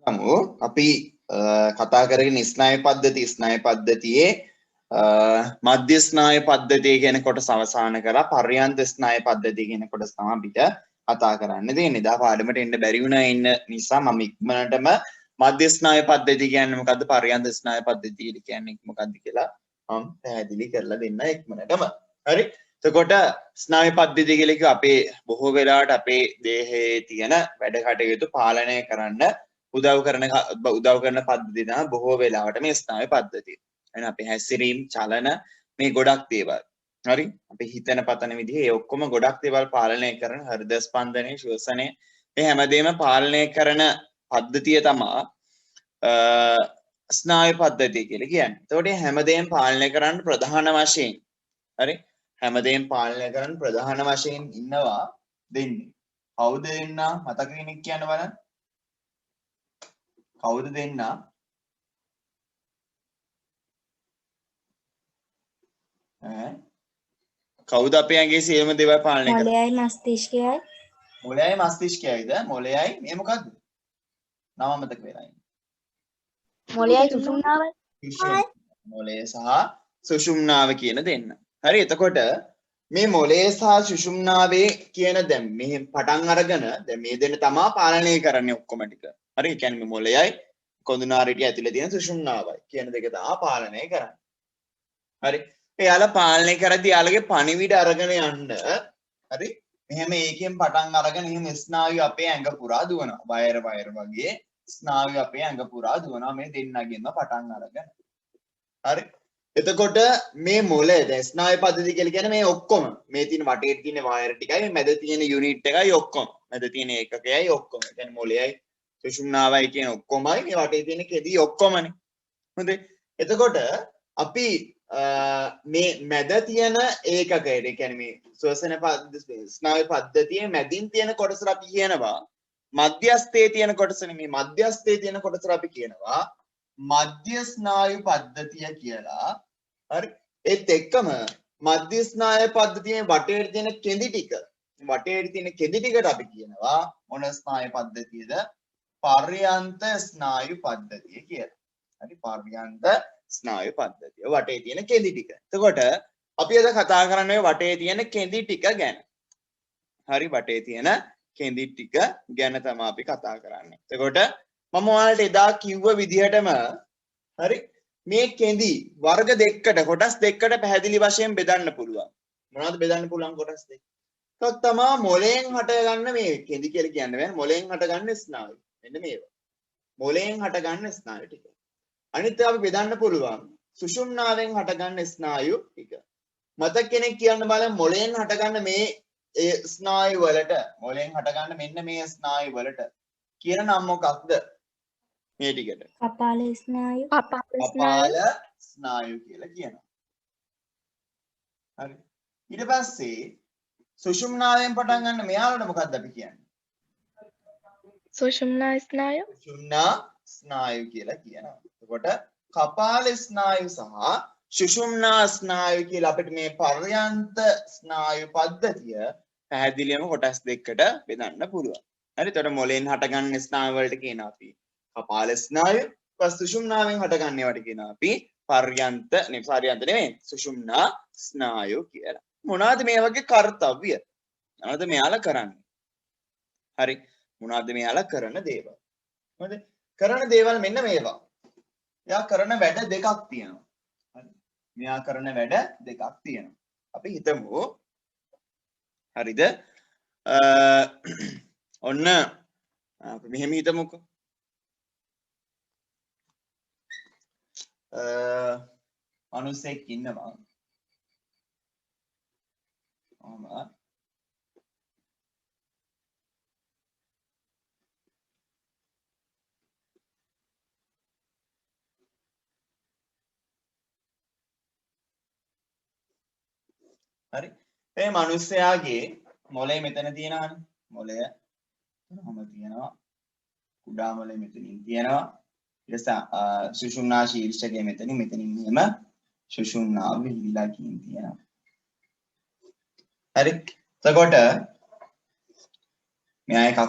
ගමු අපි කතා කරගෙන ස්නායු පද්ධතියේ මධ්‍ය ස්නායු පද්ධතිය කියන කොටස අවසන් කරලා පර්යන්ත ස්නායු පද්ධතිය කියන කොටස තමයි අපිට කතා කරන්න දෙන්නේ. දා පාඩමට එන්න බැරි වුණා ඉන්න නිසා මම ඉක්මනටම මධ්‍ය ස්නායු පද්ධතිය කියන්නේ මොකද්ද පර්යන්ත ස්නායු පද්ධතිය කියන්නේ මොකද්ද කියලා මම පැහැදිලි කරලා දෙන්න ඉක්මනටම. හරි. එතකොට ස්නායු පද්ධතිය කියලා කිව්ව අපේ බොහෝ වෙලාවට අපේ දේහයේ තියෙන වැඩ කටයුතු පාලනය කරන්න උදව් කරන පද්ධතිය තමයි බොහෝ වෙලාවට මේ ස්නායු පද්ධතිය. එහෙනම් අපේ හැසිරීම චලන මේ ගොඩක් දේවල්. හරි? අපි හිතන පතන විදිහ ඒ ඔක්කොම ගොඩක් දේවල් පාලනය කරන හෘද ස්පන්දනය, ශ්වසනය මේ හැමදේම පාලනය කරන පද්ධතිය තමයි ස්නායු පද්ධතිය කියලා කියන්නේ. එතකොට මේ හැමදේම පාලනය කරන්න ප්‍රධාන වශයෙන් හරි? හැමදේම පාලනය කරන්න ප්‍රධාන වශයෙන් ඉන්නවා දෙන්නේ. කවුද දෙන්නා? මතක කෙනෙක් කියන්න බලන්න. කවුද දෙන්නා? කවුද අපේ ඇඟේ සියලුම දේවල් පාලනය කරන්නේ? මොළයයි මස්තිෂ්කයයි. මොළයයි මස්තිෂ්කයයිද? මොළයයි මේ මොකද්ද? නම මතක වෙලා ඉන්නේ. මොළයයි සුෂුම්නාවයි. මොළය සහ සුෂුම්නාව කියන දෙන්න. හරි එතකොට මේ මොළය සහ සුෂුම්නාවේ කියන දැන් මෙහෙ පටන් අරගෙන දැන් මේ දෙන්න තමයි පාලනය කරන්නේ ඔක්කොම ටික. හරි ඒ කියන්නේ මොළයයි කොඳුනාරිටිය ඇතුලේ තියෙන සුෂුම්නාවයි කියන දෙක තමයි පාලනය කරන්නේ. හරි එයාලා පාලනය කරද්දී යාළගේ පණිවිඩ අරගෙන යන්න හරි මෙහෙම ඒකෙන් පටන් අරගෙන එහෙම ස්නායු අපේ ඇඟ පුරා දුවනවා. වයර් වගේ ස්නායු අපේ ඇඟ පුරා දුවනවා මේ දෙන්නගෙන්ම පටන් අරගෙන. හරි එතකොට මේ මොළය දැන් ස්නායු පද්ධතිය කියලා කියන්නේ මේ ඔක්කොම මේ තියෙන වටේ තියෙන වයර් ටිකයි මේ මැද තියෙන යුනිට් එකයි ඔක්කොම මැද තියෙන ඒකකයයි ඔක්කොම. ඒ කියන්නේ මොළයයි සුෂුම්නාවයි කියන ඔක්කොමයි මේ වටේ තියෙන කෙදී ඔක්කොමනේ. හොඳයි. එතකොට අපි මේ මැද තියෙන ඒකකයට ඒ කියන්නේ මේ ශ්වසන ස්නායු පද්ධතියේ මැදින් තියෙන කොටසට අපි කියනවා මධ්‍යස්ථයේ තියෙන කොටසනේ මේ මධ්‍යස්ථයේ තියෙන කොටසට අපි කියනවා මධ්‍ය ස්නායු පද්ධතිය කියලා. හරි ඒත් එක්කම මධ්‍ය ස්නායු පද්ධතියේ වටේට තියෙන කෙඳි ටිකට අපි කියනවා මොන ස්නායු පද්ධතියද? පර්යන්ත ස්නායු පද්ධතිය කියලා. හරි පර්යන්ත ස්නායු පද්ධතිය වටේ තියෙන කෙඳි ටික. එතකොට අපි අද කතා කරන්නේ වටේ තියෙන කෙඳි ටික ගැන. හරි වටේ තියෙන කෙඳි ටික ගැන තමයි අපි කතා කරන්නේ. එතකොට මම ඔයාලට එදා කිව්ව විදිහටම හරි මේ කෙඳි වර්ග දෙකකට කොටස් දෙකකට පැහැදිලි වශයෙන් බෙදන්න පුළුවන්. මොනවද බෙදන්න පුළුවන් කොටස් දෙක? ඒක තමයි මොළයෙන් හටගන්න මේ කෙඳි කියලා කියන්නේ බෑ. මොළයෙන් හටගන්න ස්නායු. මෙන්න මේවා. මොළයෙන් හටගන්න ස්නායු ටික. අනිත් ඒවා අපි බෙදන්න පුළුවන් සුෂුම්නාවෙන් හටගන්න ස්නායු ටික. මතක කෙනෙක් කියන්න බලන්න මොළයෙන් හටගන්න මේ ස්නායු වලට මොළයෙන් හටගන්න මෙන්න මේ ස්නායු වලට කියන නම මොකක්ද? මේ ටිකට කපාල ස්නායු. කපාල ස්නායු කියලා කියනවා. හරි. ඊට පස්සේ සුෂුම්නාවෙන් පටන් ගන්න මෙයාලට මොකක්ද අපි කියන්නේ? සුෂුම්නා ස්නායු. සුෂුම්නා ස්නායු කියලා කියනවා. එතකොට කපාල ස්නායු සහ සුෂුම්නා ස්නායු කියලා අපිට මේ පර්යන්ත ස්නායු පද්ධතිය පැහැදිලිවම කොටස් දෙකකට බෙදන්න පුළුවන්. හරි. එතකොට මොළයෙන් හටගන්න ස්නායු වලට කියනවා අපි කපාල ස්නායු. ඊපස් සුෂුම්නාවෙන් හටගන්න ඒවාට කියනවා අපි පර්යන්ත නෙමෙයි සුෂුම්නා ස්නායු කියලා. මොනවාද මේ වගේ කාර්යය? මොනවද මෙයාලා කරන්නේ? හරි. මොනවද මෙයාලා කරන දේවල්? හරිද? කරන දේවල් මෙන්න මේවා. එයා කරන වැඩ දෙකක් තියෙනවා. හරි. මෙයා කරන වැඩ දෙකක් තියෙනවා. අපි හිතමු. හරිද? ඔන්න අපි මෙහෙම හිතමුකෝ. මිනිස්සෙක් ඉන්නවා. හරි මේ මිනිස්යාගේ මොළය මෙතන තියෙනවානේ මොළය කොහොම තියෙනවා කුඩා මොළය මෙතනින් තියෙනවා ඊට සුෂුම්නා ශීර්ෂකය මෙතනින් එහෙම සුෂුම්නාව විහිදලා කින් තියෙනවා. හරි එතකොට මෙයාගේ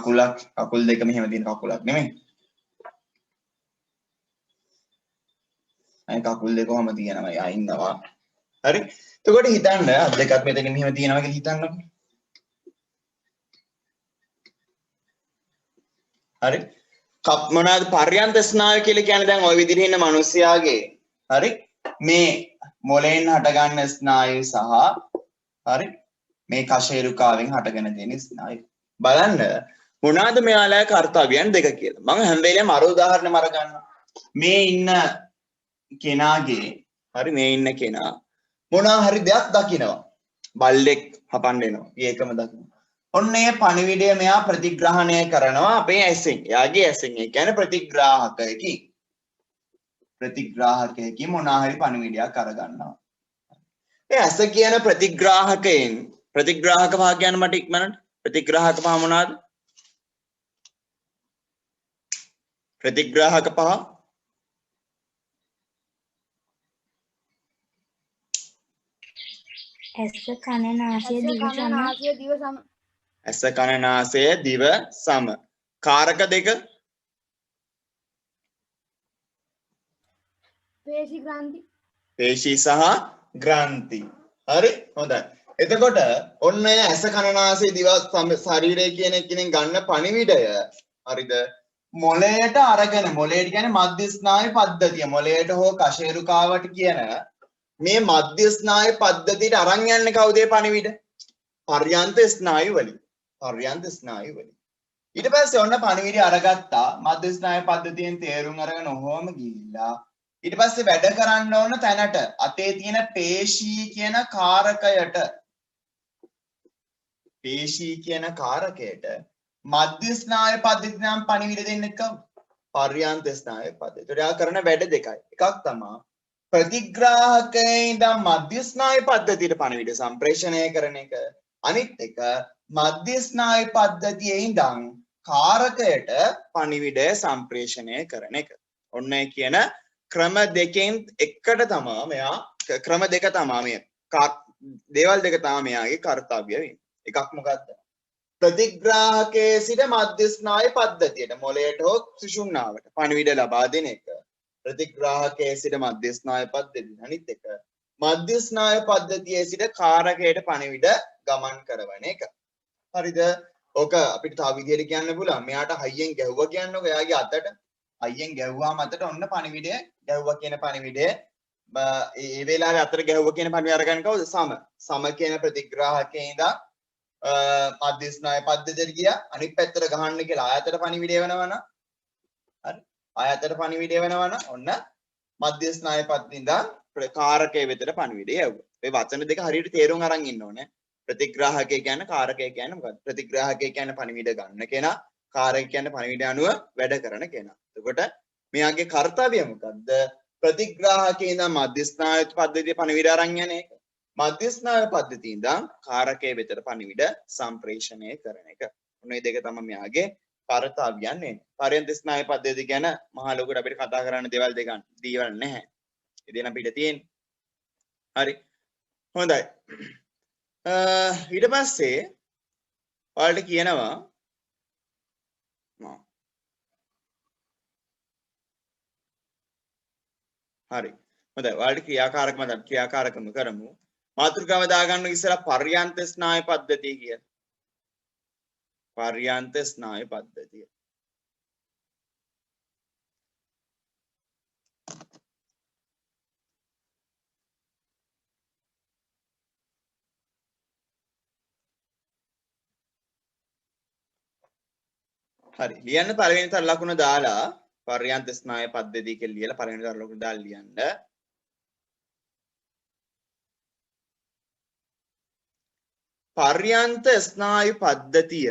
කකුල් දෙක මෙහෙම තියෙන කකුලක් නෙමෙයි අය කකුල් දෙක කොහම තියෙනවා යා ඉන්නවා හරි එතකොට හිතන්න අත් දෙකත් මෙතන මෙහෙම තියෙනවා කියලා හිතන්නකෝ හරි කප් මොනවාද පර්යන්ත ස්නායු කියලා කියන්නේ දැන් ওই විදිහට ඉන්න මිනිස්යාගේ හරි මේ මොලෙන් හටගන්න ස්නායු සහ හරි මේ කශේරුකාවෙන් හටගෙන තියෙන ස්නායු බලන්න මොනවාද මෙයාලගේ කාර්යයන් දෙක කියලා මම හැම වෙලේම අර උදාහරණෙම අරගන්නවා මේ ඉන්න කෙනාගේ හරි මේ ඉන්න කෙනා මොනවා හරි දෙයක් දකිනවා බල්ලෙක් හපන්න එනවා ඒකම දකිනවා ඔන්න ඒ පණිවිඩය මෙයා ප්‍රතිග්‍රහණය කරනවා අපේ ඇසෙන් එයාගේ ඇසෙන් ඒ කියන්නේ ප්‍රතිග්‍රාහකයකින් මොනවා හරි පණිවිඩයක් අරගන්නවා ඒ ඇස කියන ප්‍රතිග්‍රාහකයෙන් ප්‍රතිග්‍රාහක පහ කියන්න මට ඉක්මනට ප්‍රතිග්‍රාහක පහ මොනවාද ප්‍රතිග්‍රාහක පහ ඇස කන නාසය දිව සම ඇස කන නාසය දිව සම කාරක දෙක පේශී සහ ග්‍රන්ථි හරි හොඳයි එතකොට ඔන්න ඇස කන නාසය දිව සම ශරීරය කියන එකකින් ගන්න පණිවිඩය හරිද මොළයට අරගෙන මොළයට කියන්නේ මධ්‍ය ස්නායු පද්ධතිය මොළයට හෝ කශේරුකාවට කියන මේ මධ්‍ය ස්නායු පද්ධතියට අරන් යන්නේ කවුද ඒ පණිවිඩ පර්යන්ත ස්නායු වලින් ඊට පස්සේ ඔන්න පණිවිඩය අරගත්තා මධ්‍ය ස්නායු පද්ධතියෙන් තේරුම් අරගෙන ඔහොම ගිහිල්ලා ඊට පස්සේ වැඩ කරන්න ඕන තැනට අතේ තියෙන පේශී කියන කාරකයට මධ්‍ය ස්නායු පද්ධතිය නම් පණිවිඩ දෙන්නේ කවුද පර්යන්ත ස්නායු පද්ධතිය. ඒකට යා කරන වැඩ දෙකයි. එකක් තමයි ප්‍රතිග්‍රාහකයේ ඉඳන් මධ්‍ය ස්නායු පද්ධතියට පණිවිඩ සම්ප්‍රේෂණය කරන එක. අනිත් එක මධ්‍ය ස්නායු පද්ධතියේ ඉඳන් කාරකයට පණිවිඩය සම්ප්‍රේෂණය කරන එක. ඔන්න ඒ කියන ක්‍රම දෙකෙන් එකට තමයි මෙයා ක්‍රම දෙක තමයි මේ දේවල් දෙක තමයි මෙයාගේ කාර්යය වෙන්නේ. එකක් මොකද්ද? ප්‍රතිග්‍රාහකයේ සිට මධ්‍ය ස්නායු පද්ධතියට මොළයට හෝ සුෂුම්නාවට පණිවිඩ ලබා දෙන එක. ප්‍රතිග්‍රාහකයේ සිට මධ්‍ය ස්නායු පද්ධතිය. අනිත් එක මධ්‍ය ස්නායු පද්ධතියේ සිට කාරකයට පණිවිඩ ගමන් කරවන එක. හරිද? ඕක අපිට තව විදිහට කියන්න පුළුවන්. මෙයාට හයියෙන් ගැහුවා කියන්නකො එයාගේ අතට. හයියෙන් ගැහුවාම අතට ඔන්න පණිවිඩය ගැහුවා කියන පණිවිඩය ඒ වෙලාවේ අතට ගැහුවා කියන පණිවිඩය අරගන්න කවුද? සම කියන ප්‍රතිග්‍රාහකයේ ඉඳන් මධ්‍ය ස්නායු පද්ධතියට ගියා. අනිත් පැත්තට ගහන්න කියලා ආයතන පණිවිඩය වෙනවනම් හරි. ආයතන පණිවිඩය වෙනවනම් ඔන්න මධ්‍ය ස්නායු පද්ධතිය ඉඳන් කාරකයේ වෙතට පණිවිඩය යවුවා. මේ වචන දෙක හරියට තේරුම් අරන් ඉන්න ඕනේ. ප්‍රතිග්‍රාහකය කියන්නේ කාරකය කියන්නේ මොකක්ද? ප්‍රතිග්‍රාහකය කියන්නේ පණිවිඩ ගන්න කෙනා, කාරකය කියන්නේ පණිවිඩ අනුව වැඩ කරන කෙනා. එතකොට මෙයාගේ කාර්යය මොකද්ද? ප්‍රතිග්‍රාහකයේ ඉඳන් මධ්‍ය ස්නායු පද්ධතිය පණිවිඩ අරන් යන එක. මධ්‍ය ස්නායු පද්ධතිය ඉඳන් කාරකයේ වෙතට පණිවිඩ සම්ප්‍රේෂණය කරන එක. මේ දෙක තමයි මෙයාගේ කාර්යයන් එන්නේ. පර්යන්ත ස්නායු පද්ධතිය ගැන මහා ලොකුට අපිට කතා කරන්න දේවල් දෙකක් නැහැ. ඒ දෙන අපිට තියෙන්නේ. හරි. හොඳයි. ඊට පස්සේ ඔයාලට කියනවා හරි. හොඳයි. ඔයාලට ක්‍රියාකාරකම කරමු. මාතෘකාව දාගන්න ඉස්සලා පර්යන්ත ස්නායු පද්ධතිය කියලා. පර්යන්ත ස්නායු පද්ධතිය. හරි. ලියන්න පළවෙනි තර ලකුණ දාලා පර්යන්ත ස්නායු පද්ධතිය කියලා ලියලා පළවෙනි තර ලකුණ දාලා ලියන්න. පර්යන්ත ස්නායු පද්ධතිය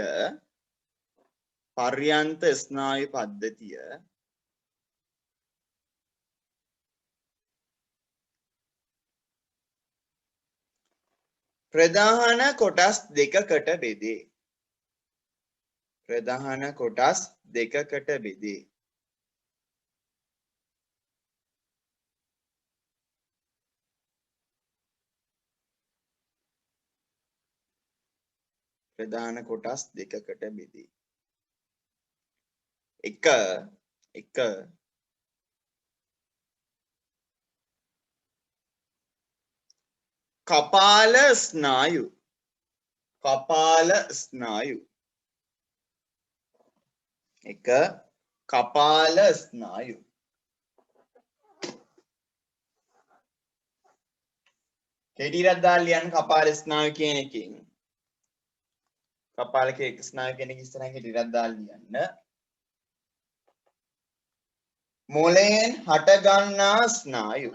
ප්‍රධාන කොටස් දෙකකට බෙදේ. ප්‍රධාන කොටස් දෙකකට බෙදේ. එක කපාල ස්නායු. කපාල ස්නායු. එක කපාල ස්නායු. කෙටිරක් දාලා ලියන්න කපාල ස්නායු කියන එකෙන්. කපාල ස්නායු කියන එක ඉස්සරහින් කෙටිරක් දාලා ලියන්න. මොළයෙන් හටගන්නා ස්නායු.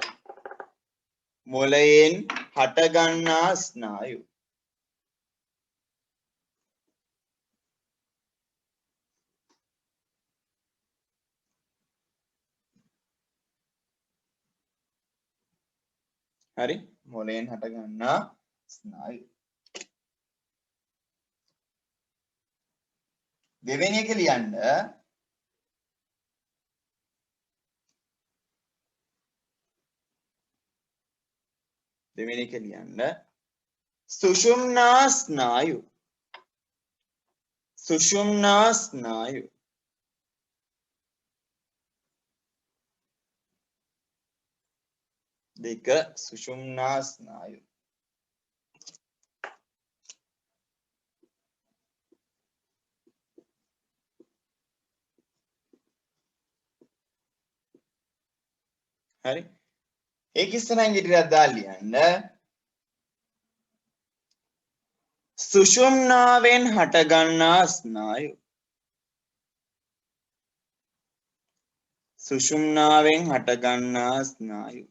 මොළයෙන් හටගන්නා ස්නායු. හරි මොළයෙන් හටගන්නා ස්නායු. දෙවෙනි එක ලියන්න. දෙවෙනි එක ලියන්න. සුෂුම්නා ස්නායු. සුෂුම්නා ස්නායු. දෙක සුෂුම්නා ස්නායු. හරි ඒක ඉස්සරහින් ඉදිරියට දාලා ලියන්න. සුෂුම්නාවෙන් හටගන්නා ස්නායු. සුෂුම්නාවෙන් හටගන්නා ස්නායු.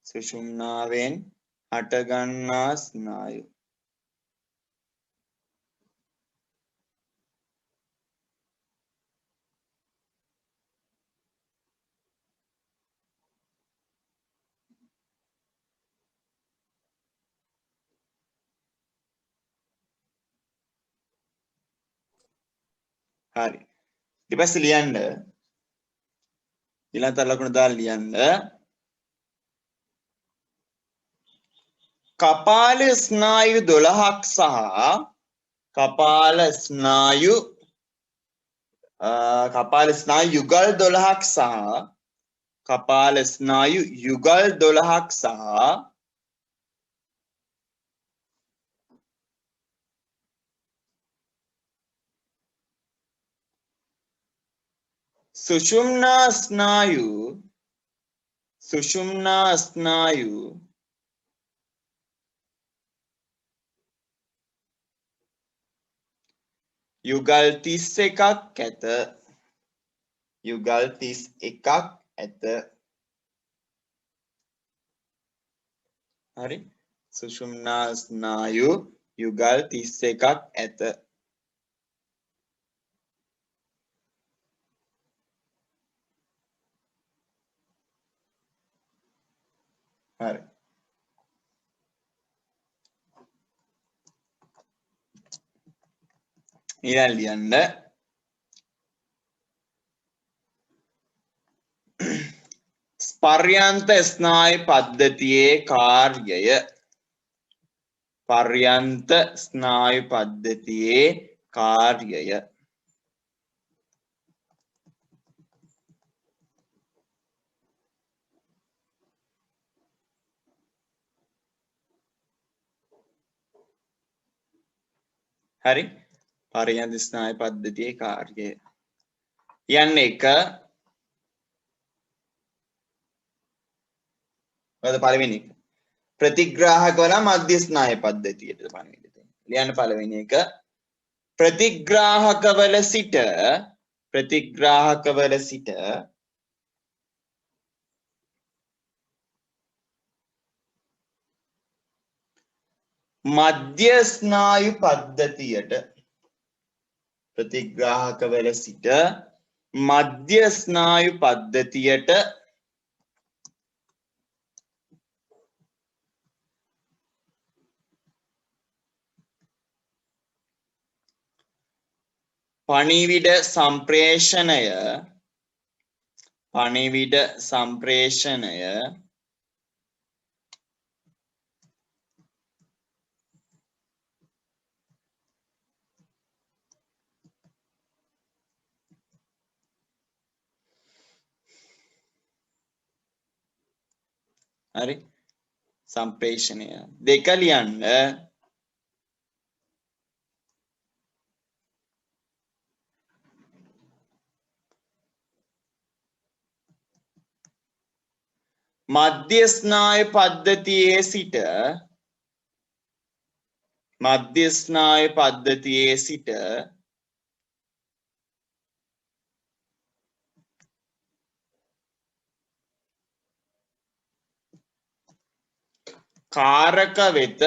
සුෂුම්නාවෙන් හටගන්නා ස්නායු. හරි ඊට පස්සේ ලියන්න ඊළඟට ලකුණු දාලා ලියන්න. කපාල ස්නායු 12ක් සහ කපාල ස්නායු යුගල් 12ක් සහ කපාල ස්නායු යුගල් 12ක් සහ සුෂුම්නා ස්නායු යුගල් 31ක් ඇත. යුගල් 31ක් ඇත. හරි සුෂුම්නා ස්නායු යුගල් 31ක් ඇත. හරි ඊළඟ ලියන්න. පර්යන්ත ස්නායු පද්ධතියේ කාර්යය. පර්යන්ත ස්නායු පද්ධතියේ කාර්යය. හරි පර්යන්ත ස්නායු පද්ධතියේ කාර්යය. යන්නේ එක මොකද පළවෙනි එක ප්‍රතිග්‍රාහක වල මධ්‍ය ස්නායු පද්ධතියට පණිවිඩ දෙන්න. ලියන්න පළවෙනි එක ප්‍රතිග්‍රාහකවල සිට මධ්‍ය ස්නායු පද්ධතියට. ප්‍රතිග්‍රාහකවල සිට මධ්‍ය ස්නායු පද්ධතියට පණිවිඩ සම්ප්‍රේෂණය හරි සම්ප්‍රේෂණය දෙක ලියන්න මධ්‍ය ස්නායු පද්ධතියේ සිට කාරක වෙත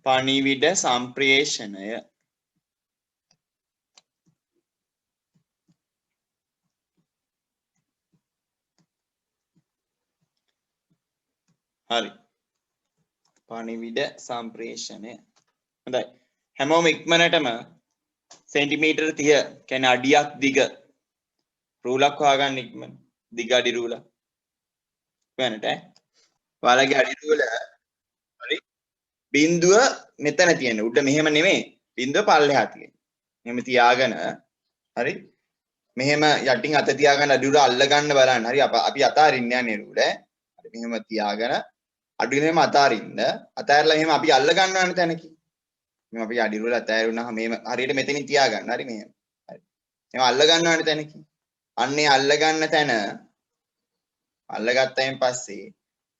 පණිවිඩ සම්ප්‍රේෂණය හරි පණිවිඩ සම්ප්‍රේෂණය හොඳයි හැමෝම ඉක්මනටම සෙන්ටිමීටර් 30 කියන්නේ අඩියක් දිග රූලක් හොයාගන්න ඉක්මන දිග අඩි රූලක් වෙනට ඔයාලගේ අඩි රූල හරි බිඳුව මෙතන තියෙන උඩ මෙහෙම නෙමෙයි බිඳුව පල්ලෙහා තියෙන මෙහෙම තියාගෙන හරි මෙහෙම යටින් අත තියාගෙන අඩි රූල අල්ල ගන්න බලන්න හරි අපි අතාරින්න යන්නේ රූල හරි මෙහෙම තියාගෙන අඩි මෙහෙම අතාරින්න අතාරලා මෙහෙම අපි අල්ල ගන්නවනේ තැනකින් මෙහෙම අපි අඩි රූල අතාරුණාම මෙහෙම හරියට මෙතනින් තියාගන්න හරි මෙහෙම හරි එහෙම අල්ල ගන්නවනේ තැනකින් අන්නේ අල්ල ගන්න තැන අල්ලගත්තයින් පස්සේ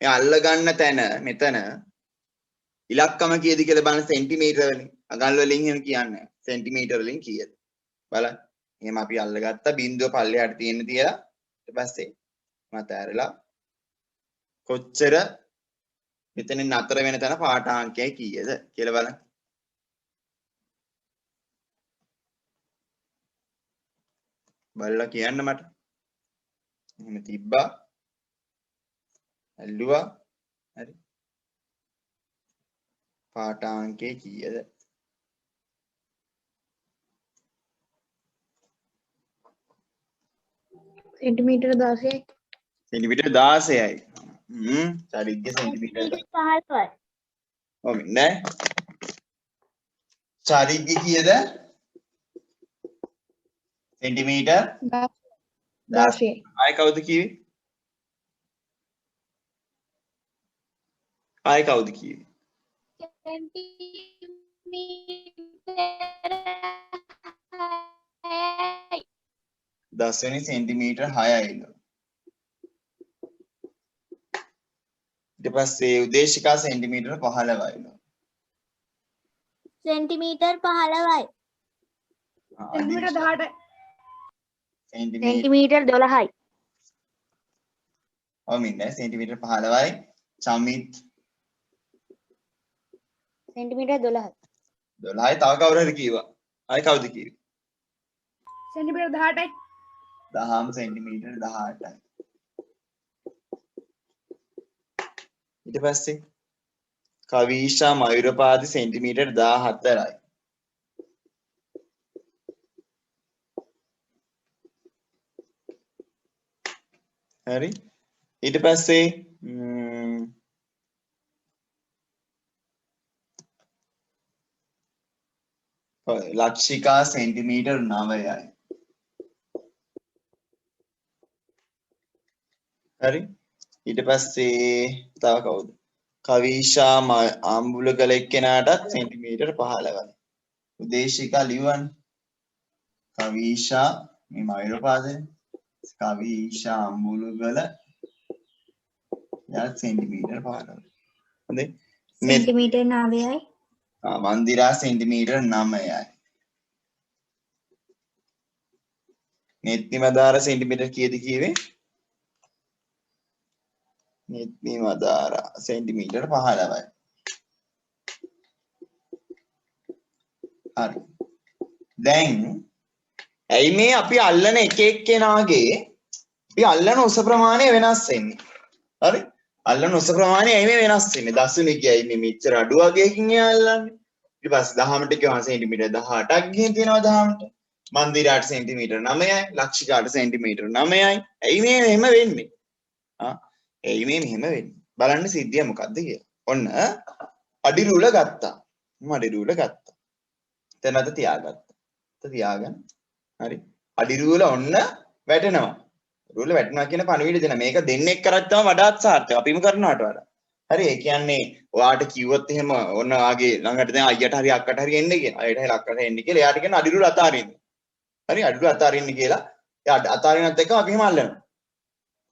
මේ අල්ල ගන්න තැන මෙතන ඉලක්කම කීයද කියලා බලන්න සෙන්ටිමීටර වලින් අගල් වලින් එහෙම කියන්නේ සෙන්ටිමීටර වලින් කීයද බලන්න එහෙම අපි අල්ලගත්ත බිඳුව පල්ලෙහාට තියෙන තියලා ඊට පස්සේ මත ඇරලා කොච්චර මෙතනින් නතර වෙන තැන පාඨාංකය කීයද කියලා බලන්න බලලා කියන්න මට එහෙම තිබ්බා ඇල්ලුවා හරි පාඨාංකේ කීයද සෙන්ටිමීටර 16යි. සෙන්ටිමීටර 16යි චරිත්ගේ සෙන්ටිමීටර 15යි. ඔව් නේ චරිත්ගේ කීයද සෙන්ටිමීටර් 16යි. ආයි කවුද කිව්වේ ආයි කවුද කිව්වේ දස්වෙනි සෙන්ටිමීටර් 6යිලු ඊට පස්සේ උදේශිකා සෙන්ටිමීටර් 15යිලු සෙන්ටිමීටර් 15යි. සෙන්ටිමීටර් 18යි සෙන්ටිමීටර් 12යි. ඔමින්නේ සෙන්ටිමීටර් 15යි චමිත් සෙන්ටිමීටර් 12යි. 12යි තව කවුරු හරි කිව්වා ආයි කවුද කිව්වේ සෙන්ටිමීටර් 18යි. දහම් සෙන්ටිමීටර් 18යි ඊට පස්සේ කවීෂා මයුරපාද සෙන්ටිමීටර් 14යි හරි ඊට පස්සේ ලක්ෂිකා සෙන්ටිමීටර් 9යි හරි ඊට පස්සේ තව කවුද කවීෂා ආම්බුලගල එක්කෙනාටත් සෙන්ටිමීටර් 15යි උදේශිකා ලියවන්න කවීෂා මේ මයුරපාදේ කවීෂා ආම්බුලගල යා සෙන්ටිමීටර් 15යි හොඳේ සෙන්ටිමීටර් 9යි. මන්දිරා සෙන්ටිමීටර් 9යි නෙත්නිමදාර සෙන්ටිමීටර් කීයද කිව්වේ නෙත්නිමදාර සෙන්ටිමීටර් 15යි හරි දැන් ඇයි මේ අපි අල්ලන එක එක්කෙනාගේ අපි අල්ලන උස ප්‍රමාණය වෙනස් වෙන්නේ හරි අල්ලන උස ප්‍රමාණය ඇයි මේ වෙනස් වෙන්නේ දසුනේ කියයි මේ මෙච්චර අඩු වගේකින් අල්ලන්නේ ඊට පස්සේ 10ට කියවන සෙන්ටිමීටර් 18ක් ගිහින් තියෙනවා 10ට මන්දිරාට සෙන්ටිමීටර් 9යි ලක්ෂිකාට සෙන්ටිමීටර් 9යි ඇයි මේ එහෙම වෙන්නේ ඇයි මේ මෙහෙම වෙන්නේ බලන්න සිද්ධිය මොකද්ද කියලා ඔන්න අඩි රූල ගත්තා මම අඩි රූල ගත්තා එතනද තියාගත්තා තියාගන්න. හරි. අඩි රූල ඔන්න වැටෙනවා. රූල වැටෙනවා කියන පණිවිඩය දෙන. මේක දෙන්නෙක් කරත් තමයි වඩාත් සාර්ථක. අපිම කරනවට වඩා. හරි. ඒ කියන්නේ ඔයාට කිව්වොත් එහෙම ඔන්න ආගේ ළඟට දැන් අයියට හරි අක්කට හරි එන්න කියන. අයියට හරි අක්කට එන්න කියලා එයාට කියන අඩි රූල අතාරින්න. හරි. අඩි රූල අතාරින්න කියලා. එයා අතාරිනත් එක්ක අපි එහෙම අල්ලනවා.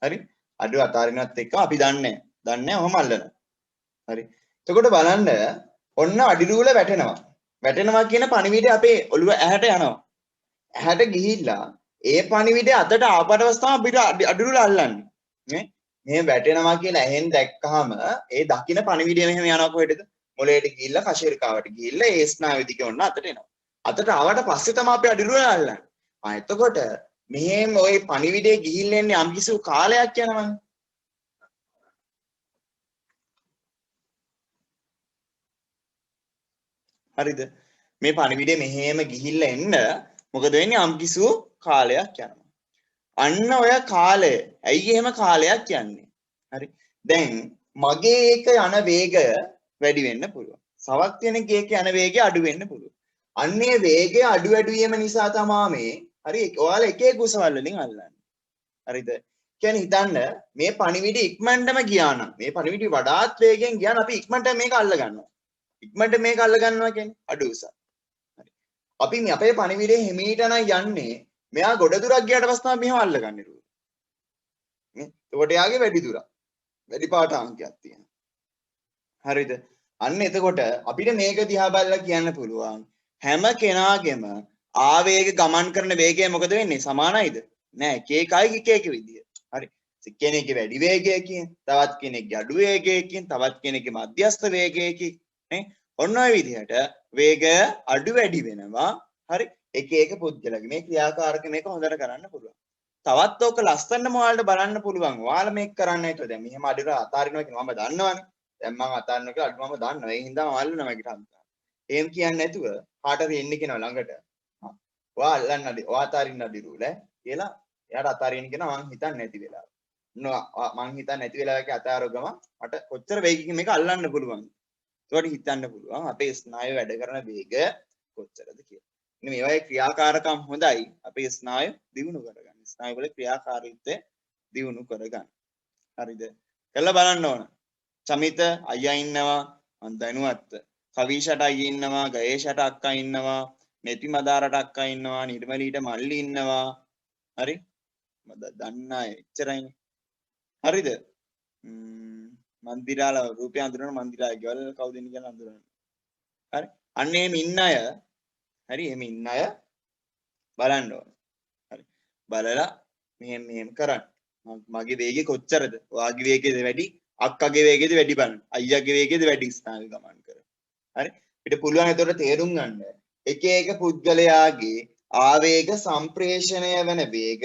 හරි. අඩි රූල අතාරිනත් එක්ක අපි දන්නේ නැහැ ඔහම අල්ලනවා. හරි. එතකොට බලන්න ඔන්න අඩි රූල වැටෙනවා. වැටෙනවා කියන පණිවිඩය අපේ ඔළුව ඇහැට යනවා. ඇහැට ගිහිල්ලා ඒ පණිවිඩය අතට ආපටවස් තමයි අපිට අඩි රූල අල්ලන්නේ. නේ? මේ වැටෙනවා කියලා ඇහෙන් දැක්කහම ඒ දකින්න පණිවිඩය මෙහෙම යනවා කොහෙටද? මොළයට ගිහිල්ලා කශේරිකාවට ගිහිල්ලා ඒ ස්නායු දිගේ ඔන්න අතට එනවා. අතට ආවට පස්සේ තමයි අපි අඩි රූල අල්ලන්නේ. එතකොට මෙහෙම ওই පණිවිඩය ගිහිල්ලා එන්නේ යම්කිසි කාලයක් යනවනේ. හරිද? මේ පණිවිඩය මෙහෙම ගිහිල්ලා එන්න මොකද වෙන්නේ? යම්කිසි කාලයක් යනවා. අන්න ඔය කාලය. ඇයි එහෙම කාලයක් යන්නේ? හරි. දැන් මගේ එක යන වේගය වැඩි වෙන්න පුළුවන්. සවක් කෙනෙක්ගේ එක යන වේගය අඩු වෙන්න පුළුවන්. අන්නේ වේගය අඩු වැඩි වීම නිසා තමයි මේ හරි ඔයාලා එක එක කුසවල වලින් අල්ලන්නේ. හරිද? කියන්නේ හිතන්න මේ පණිවිඩය ඉක්මනටම ගියා නම් මේ පණිවිඩය වඩාත් වේගෙන් ගියා නම් අපි ඉක්මනට මේක අල්ල ගන්නවා. ඉක්මනට මේක අල්ල ගන්නවා කියන්නේ අඩු උසක්. හරි. අපි මේ අපේ පණිවිඩය හිමීට නම් යන්නේ මෙයා ගොඩ දුරක් ගියාට පස්සේ තමයි මෙහෙම අල්ලගන්නේ රූල්. නේ? එතකොට යාගේ වැඩි දුරක්. වැඩි පාඨාංකයක් තියෙනවා. හරිද? අන්න එතකොට අපිට මේක දිහා බලලා කියන්න පුළුවන් හැම කෙනාගේම ආවේග ගමන් කරන වේගය මොකද වෙන්නේ? සමානයිද? නෑ. එක එක විදිය. හරි. කෙනෙක්ගේ වැඩි වේගයකින්, තවත් කෙනෙක්ගේ අඩු වේගයකින්, තවත් කෙනෙක්ගේ මධ්‍යස්ථ වේගයකින් නේ? ඔන්න ඔය විදිහට වේගය අඩු වැඩි වෙනවා. හරි. එක එක පුද්ගලගේ මේ ක්‍රියාකාරක මේක හොඳට කරන්න පුළුවන්. තවත් ඕක ලස්සනම ඔයාලට බලන්න පුළුවන්. ඔයාලා මේක කරන්න හිතුවා. දැන් මෙහෙම අඩිර අතාරිනවා කියන මම දන්නවනේ. දැන් මම අතාරිනවා කියලා අඩු මම දන්නවා. ඒ හින්දා මම අල්ලනවා මේකට අන්තා. එහෙම කියන්නේ නැතුව කාටද එන්න කියනවා ළඟට. ඔයා අල්ලන්න අඩි. ඔයා අතාරින්න අඩිරුල කියලා එයාට අතාරින්න කියනවා මං හිතන්නේ නැති වෙලාව. මං හිතන්නේ නැති වෙලාවක අතාරව ගම මට කොච්චර වේගකින් මේක අල්ලන්න පුළුවන්ද? ඒකට හිතන්න පුළුවන් අපේ ස්නායු වැඩ කරන වේග කොච්චරද කියලා. ඉතින් මේවායේ ක්‍රියාකාරකම් හොඳයි අපේ ස්නායු දියුණු කරගන්න. ස්නායු වල ක්‍රියාකාරීත්වය දියුණු කරගන්න. හරිද? කළා බලන්න ඕන. චමිත අයියා ඉන්නවා මන් දැනුවත්. කවිෂට අයියා ඉන්නවා, ගයේෂට අක්කා ඉන්නවා, මෙති මදාරට අක්කා ඉන්නවා, නිර්මලීට මල්ලි ඉන්නවා. හරි? මම දන්න අය එච්චරයිනේ. හරිද? මන්දිරාලා රූපය අඳුරන මන්දිරාය ගෙවල් කවුද ඉන්නේ කියලා අඳුරන. හරි? අන්න එහෙම ඉන්න අය හරි එහෙම ඉන්න අය බලන්න ඕන. හරි. බලලා මෙහෙම කරන්න. මගේ වේගය කොච්චරද? ඔයාගේ වේගයද වැඩි? අක්කගේ වේගයද වැඩි බලන්න. අයියාගේ වේගයද වැඩි ස්ථානෙ ගමන් කරන. හරි? අපිට පුළුවන් ඒතකොට තේරුම් ගන්න. එක එක පුද්ගලයාගේ ආවේග සම්ප්‍රේෂණය වෙන වේගය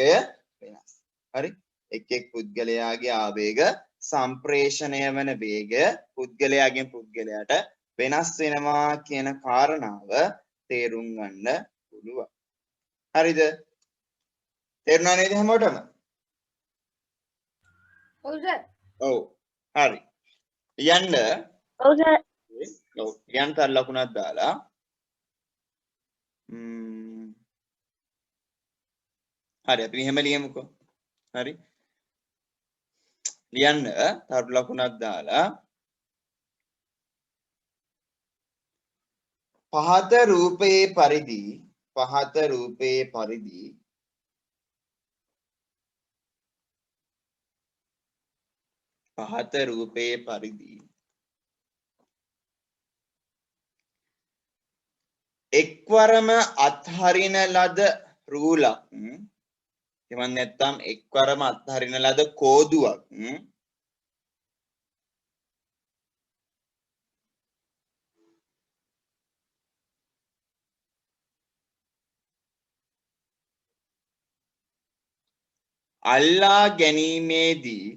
වෙනස්. හරි? එක් එක් පුද්ගලයාගේ ආවේග සම්ප්‍රේෂණය වෙන වේගය පුද්ගලයාගෙන් පුද්ගලයාට වෙනස් වෙනවා කියන කාරණාව තේරුම් ගන්න පුළුවන්. හරිද? තේරුණා නේද හැමෝටම? ඔව් සර්. ඔව්. හරි. යන්න. ඔව් සර්. ඔව්. යන්න තර ලකුණක් දාලා. හරි අපි මෙහෙම ලියමුකෝ. හරි. ලියන්න තර ලකුණක් දාලා පහත රූපයේ පරිදි පහත රූපයේ පරිදි පහත රූපයේ පරිදි එක්වරම අත්හරින ලද රූලක් එමන් නැත්නම් එක්වරම අත්හරින ලද කෝදුවක් අල්ලා ගැනීමේදී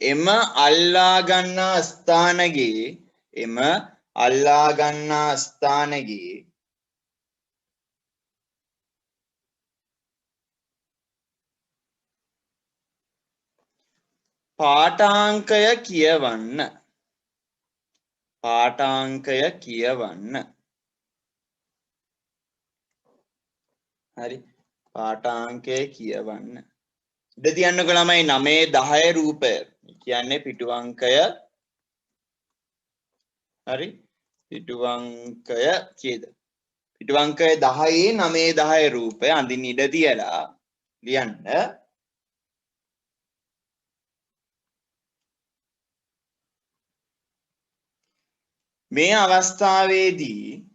එම අල්ලා ගන්නා ස්ථානගේ පාඨාංකය කියවන්න. පාඨාංකය කියවන්න. හරි. පාඨාංකය කියවන්න. ඉඳ තියන්නකො ළමයි 9 10 රූපය. කියන්නේ පිටු අංකය. හරි. පිටු අංකය කීයද? පිටු අංකය 10 9 10 රූපය අඳින්න ඉඩ තියලා ලියන්න. මේ අවස්ථාවේදී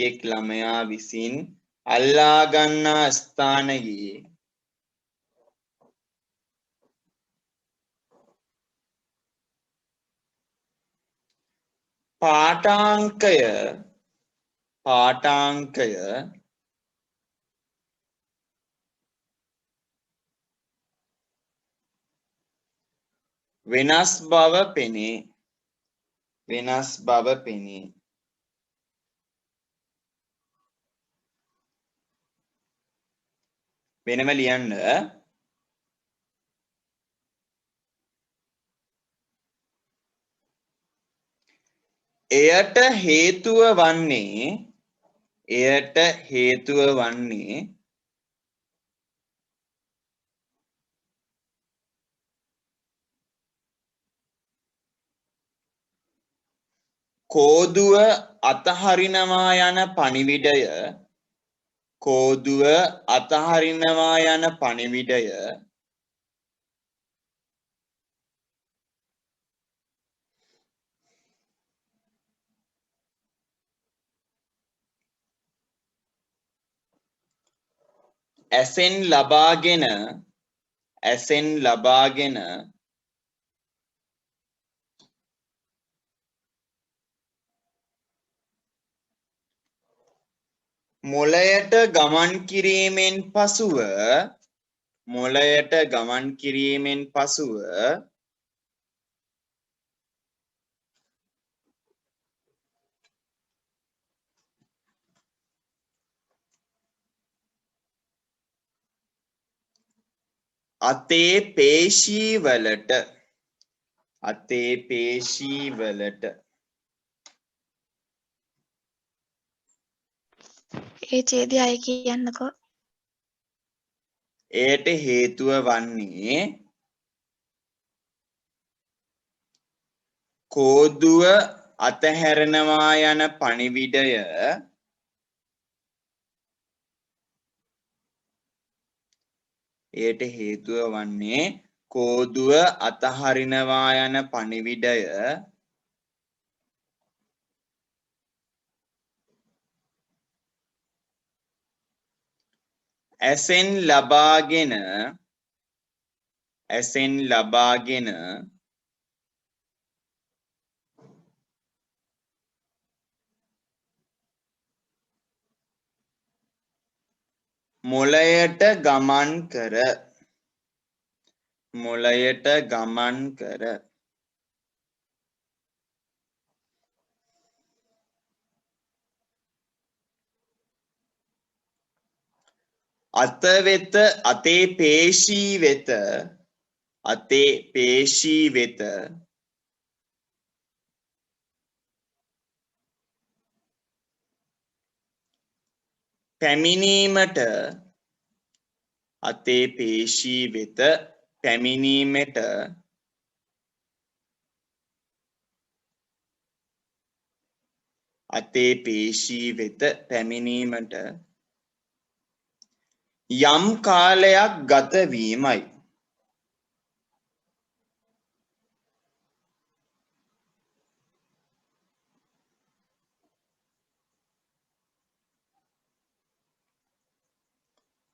එක් ළමයා විසින් අල්ලා ගන්නා ස්ථානයේ පාඨාංකය වෙනස් බව පෙනේ. වෙනම ලියන්න. එයට හේතුව වන්නේ කෝදුව අතහරිනවා යන පණිවිඩය ඇසෙන් ලබාගෙන මොළයට ගමන් කිරීමෙන් පසුව අතේ පේශීවලට ඒ ඡේදය අය කියන්නකෝ. එයට හේතුව වන්නේ කෝදුව අතහැරෙනවා යන පණිවිඩය ඇසෙන් ලබාගෙන මොළයට ගමන් කර අතේ පේශී වෙත පැමිණීමට යම් කාලයක් ගත වීමයි.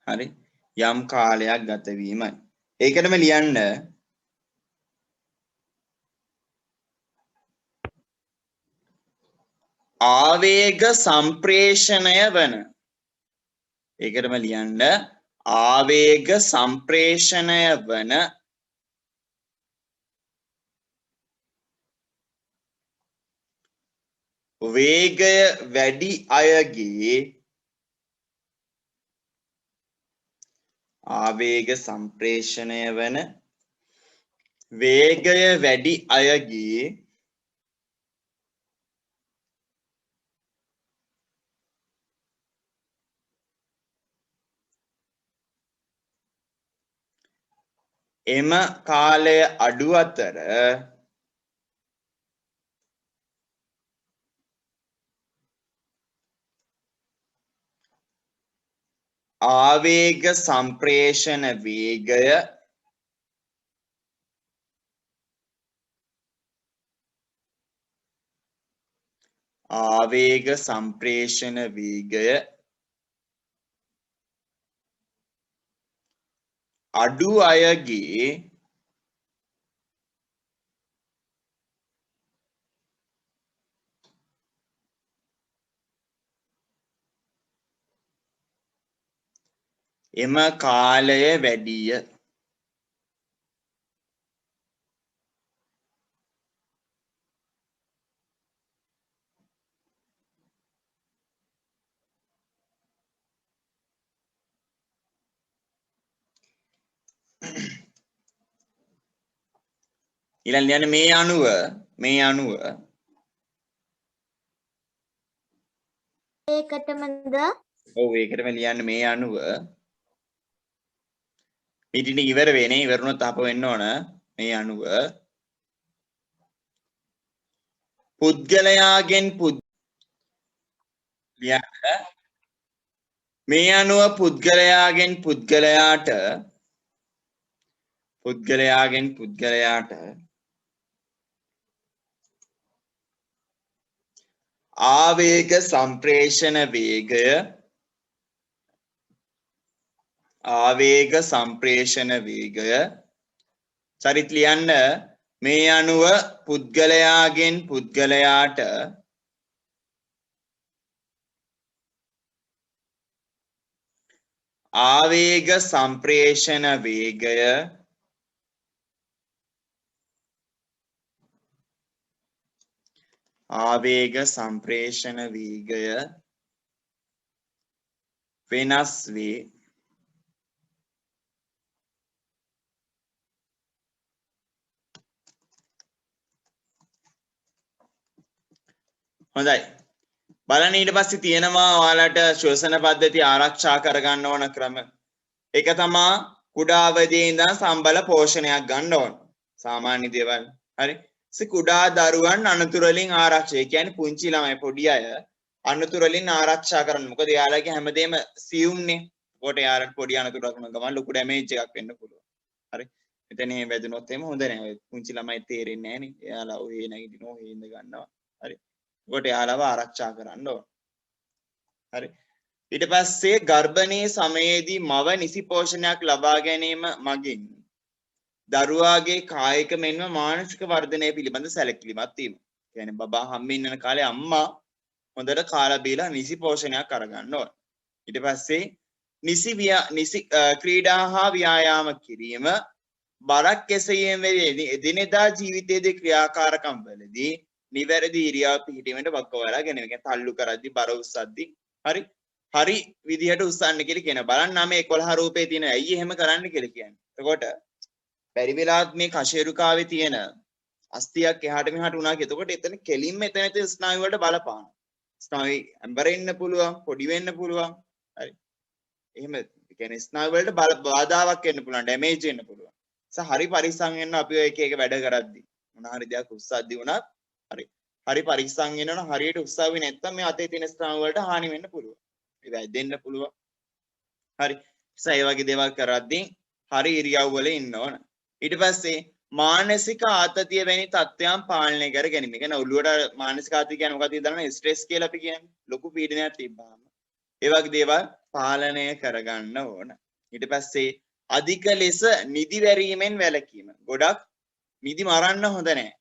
හරි යම් කාලයක් ගත වීමයි. ඒකටම ලියන්න ආවේග සම්ප්‍රේෂණය වන. ඒකටම ලියන්න ආවේග සම්ප්‍රේෂණය වන වේගය වැඩි අයගේ ආවේග සම්ප්‍රේෂණය වන වේගය වැඩි අයගේ එම කාලය අඩු අතර ආවේග සම්ප්‍රේෂණ වේගය ආවේග සම්ප්‍රේෂණ වේගය අඩු අයගේ එම කාලය වැඩිය. ඊළඟ ලියන්න මේ අණුව ඒකටමද ඔව් ඒකටම ලියන්න මේ අණුව පිටින් ඉවර වෙන්නේ ඉවරුනොත් අප වෙන්න ඕන මේ අණුව පුද්ගලයාගෙන් ලියන්න මේ අණුව පුද්ගලයාගෙන් පුද්ගලයාට ආවේග සම්ප්‍රේෂණ වේගය චරිත ලියන්න මේ අණුව පුද්ගලයාගෙන් පුද්ගලයාට ආවේග සම්ප්‍රේෂණ වේගය වෙනස් වේ. හොඳයි බලන්න ඊට පස්සේ තියෙනවා ඔයාලට ශ්වසන පද්ධති ආරක්ෂා කරගන්න ඕන ක්‍රම. ඒක තමයි කුඩා අවදියේ ඉඳන් සම්බල පෝෂණයක් ගන්න ඕන. සාමාන්‍ය දේවල්. හරි. කුඩා දරුවන් අනතුරු වලින් ආරක්ෂා. ඒ කියන්නේ පුංචි ළමයි පොඩි අය අනතුරු වලින් ආරක්ෂා කරන්න. මොකද එයාලගේ හැමදේම සියුම්නේ. කොට එයාලට පොඩි අනතුරක් වුණ ගමන් ලොකු ඩැමේජ් එකක් වෙන්න පුළුවන්. හරි. එතන එහෙම වැදුනොත් එහෙම හොඳ නැහැ. පුංචි ළමයි තේරෙන්නේ නැහැ නේ. එයාලා ඔහේ නැගිටිනවා ඔහේ ඉඳ ගන්නවා. හරි. කොට එයාලව ආරක්ෂා කරන්න ඕන. හරි. ඊට පස්සේ ගර්භණී සමයේදී මව නිසි පෝෂණයක් ලබා ගැනීම මගින් දරුවාගේ කායික මෙන්ම මානසික වර්ධනය පිළිබඳ සැලකිලිමත් වීම. කියන්නේ බබා හම්බෙන්න යන කාලේ අම්මා හොඳට කාලා බීලා නිසි පෝෂණයක් අරගන්න ඕන. ඊට පස්සේ නිසි ක්‍රීඩා හා ව්‍යායාම කිරීම බරක් කෙසීම එදිනෙදා ජීවිතයේදී ක්‍රියාකාරකම් වලදී නිවැරදි ඉරියව් පිහිටීමට වගවලා ගැනීම. කියන්නේ තල්ලු කරද්දී බර උස්සද්දී හරි විදිහට උස්සන්න කියලා කියන. බලන්න මේ 11 රූපේ තියෙන ඇයි එහෙම කරන්න කියලා කියන්නේ. එතකොට බැරි වෙලාවත් මේ කශේරුකාවේ තියෙන අස්තියක් එහාට මෙහාට වුණා කියලා. එතකොට එතන කෙලින්ම එතන ස්නායු වලට බලපාන. ස්නායු ඇම්බරෙන්න පුළුවන්, පොඩි වෙන්න පුළුවන්. හරි. එහෙම කියන්නේ ස්නායු වලට බාධාවක් එන්න පුළුවන්, ඩැමේජ් වෙන්න පුළුවන්. හරි පරිස්සම් වෙන්න අපි ඔය එක වැඩ කරද්දී. මොන හරි දෙයක් උස්සද්දී වුණත් හරි පරිස්සම් වෙනවනම් හරියට උස්සාවේ නැත්නම් මේ අතේ තියෙන ස්නායු වලට හානි වෙන්න පුළුවන්. ඒ වැදෙන්න පුළුවන්. හරි. ඒ වගේ දේවල් කරද්දී හරි ඉරියව් වල ඉන්න ඕන. ඊට පස්සේ මානසික ආතතිය වැනි තත්ත්වයන් පාලනය කර ගැනීම. කියන්නේ ඔළුවට මානසික ආතතිය කියන්නේ මොකක්ද දන්නවද? ස්ට්‍රෙස් කියලා අපි කියන්නේ. ලොකු පීඩනයක් තිබ්බාම. ඒ වගේ දේවල් පාලනය කරගන්න ඕන. ඊට පස්සේ අධික ලෙස නිදි වැරීමෙන් වැළකීම. ගොඩක් නිදි මරන්න හොඳ නැහැ.